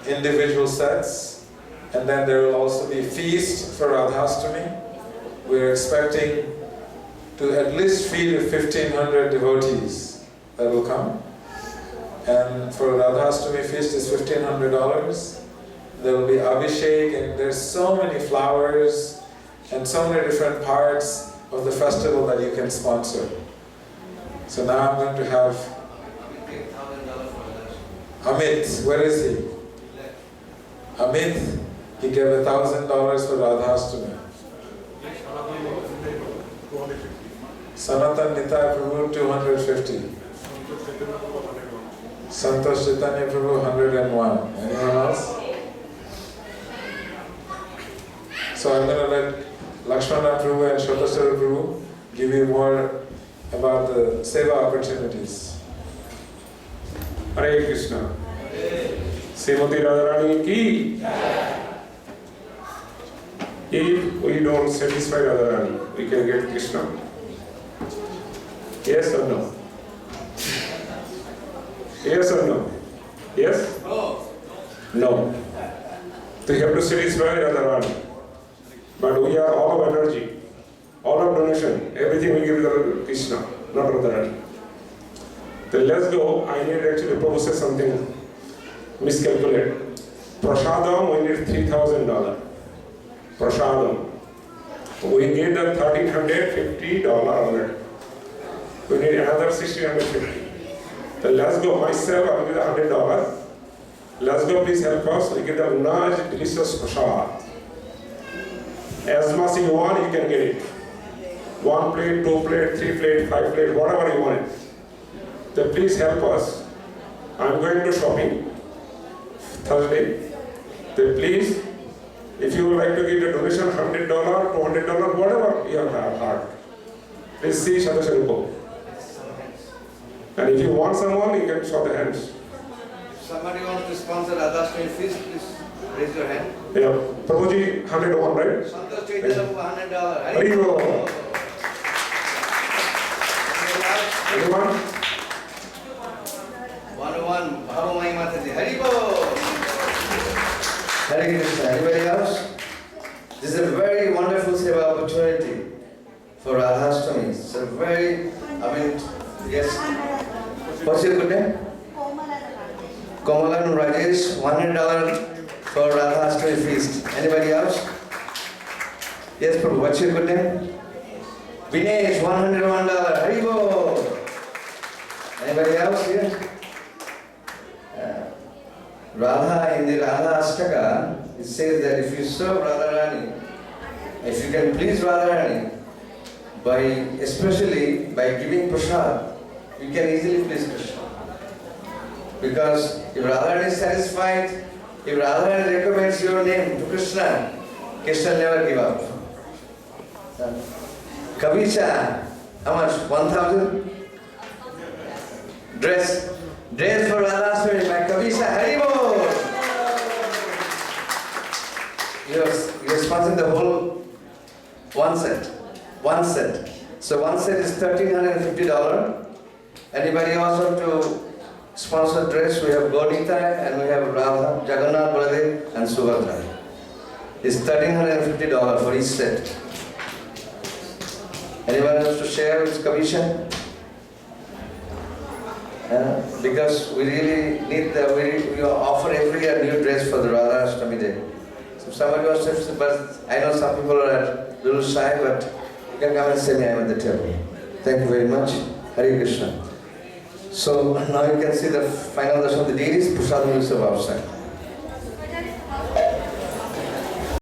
individual sets. And then there will also be feast for Radhastami. We're expecting to at least feed 1,500 devotees that will come. And for Radhastami feast is $1,500. There will be Abhishek, and there's so many flowers and so many different parts of the festival that you can sponsor. So now I'm going to have Amit, where is he? Amit, he gave $1,000 for Radhastami. Sanatan Nitai Prabhu 250. Santosh Chaitanya Prabhu 101. Anyone else? So I'm going to let Lakshmana Prabhu and Shvatashvara Prabhu give you more about the seva opportunities. Hare Krishna. Srimati Radharani ki. If we don't satisfy Radharani, we can get Krishna. Yes or no? Yes or no? Yes? No. So you have to satisfy Radharani. But we are all of energy, all of donation, everything we give to Krishna, not Radharani. Then let's go. I need actually Prabhu said something miscalculate. Prasadam, we need $3,000. Prasadam. We gave them $1,350 already. We need another $1,650. Then let's go. Myself, I will give $100. Let's go, please help us. We get a nice, delicious prasad. As much you want, you can get it. 1 plate, 2 plate, 3 plate, 5 plate, whatever you want it. Then please help us. I'm going to shopping Thursday. Then please If you would like to give a donation, $100, $200, whatever you have heart, please see Shadasharupo. And if you want someone, you can show the hands. If somebody wants to sponsor Radhashtami feast, please raise your hand. Yeah. Prabhuji, 101, right? Santosh Chaitanya $100. Haribo. Anyone? 101, Bhava Mai Mataji. Haribo. Hare Krishna. Anybody else? This is a very wonderful seva opportunity for Radhashtami. It's a very, yes. What's your good name? Komalan Rajesh, $100 for Radhashtami feast. Anybody else? Yes, Prabhu. What's your good name? Vinesh, $101. Haribo. Anybody else here? Radha, in the Radha Ashtaka, it says that if you serve Radharani, if you can please Radharani, especially by giving prasad, you can easily please Krishna. Because if Radharani is satisfied, if Radharani recommends your name to Krishna, Krishna never give up. Kavisha, how much? 1,000? Dress for Radhaswami by Kavisha. Haribo! You're sponsoring the whole one set. So one set is $1,350. Anybody else want to sponsor dress? We have Gaurita and we have Radha, Jagannath, Baladev and Subhadra. It's $1,350 for each set. Anyone else to share with Kavisha? Because we really need we offer every year new dress for the Radha Ashtami day. So if somebody wants to, but I know some people are a little shy, but you can come and say me, I'm at the table. Thank you very much. Hare Krishna. So now you can see the final darshan of the deities. Prasadam will serve outside.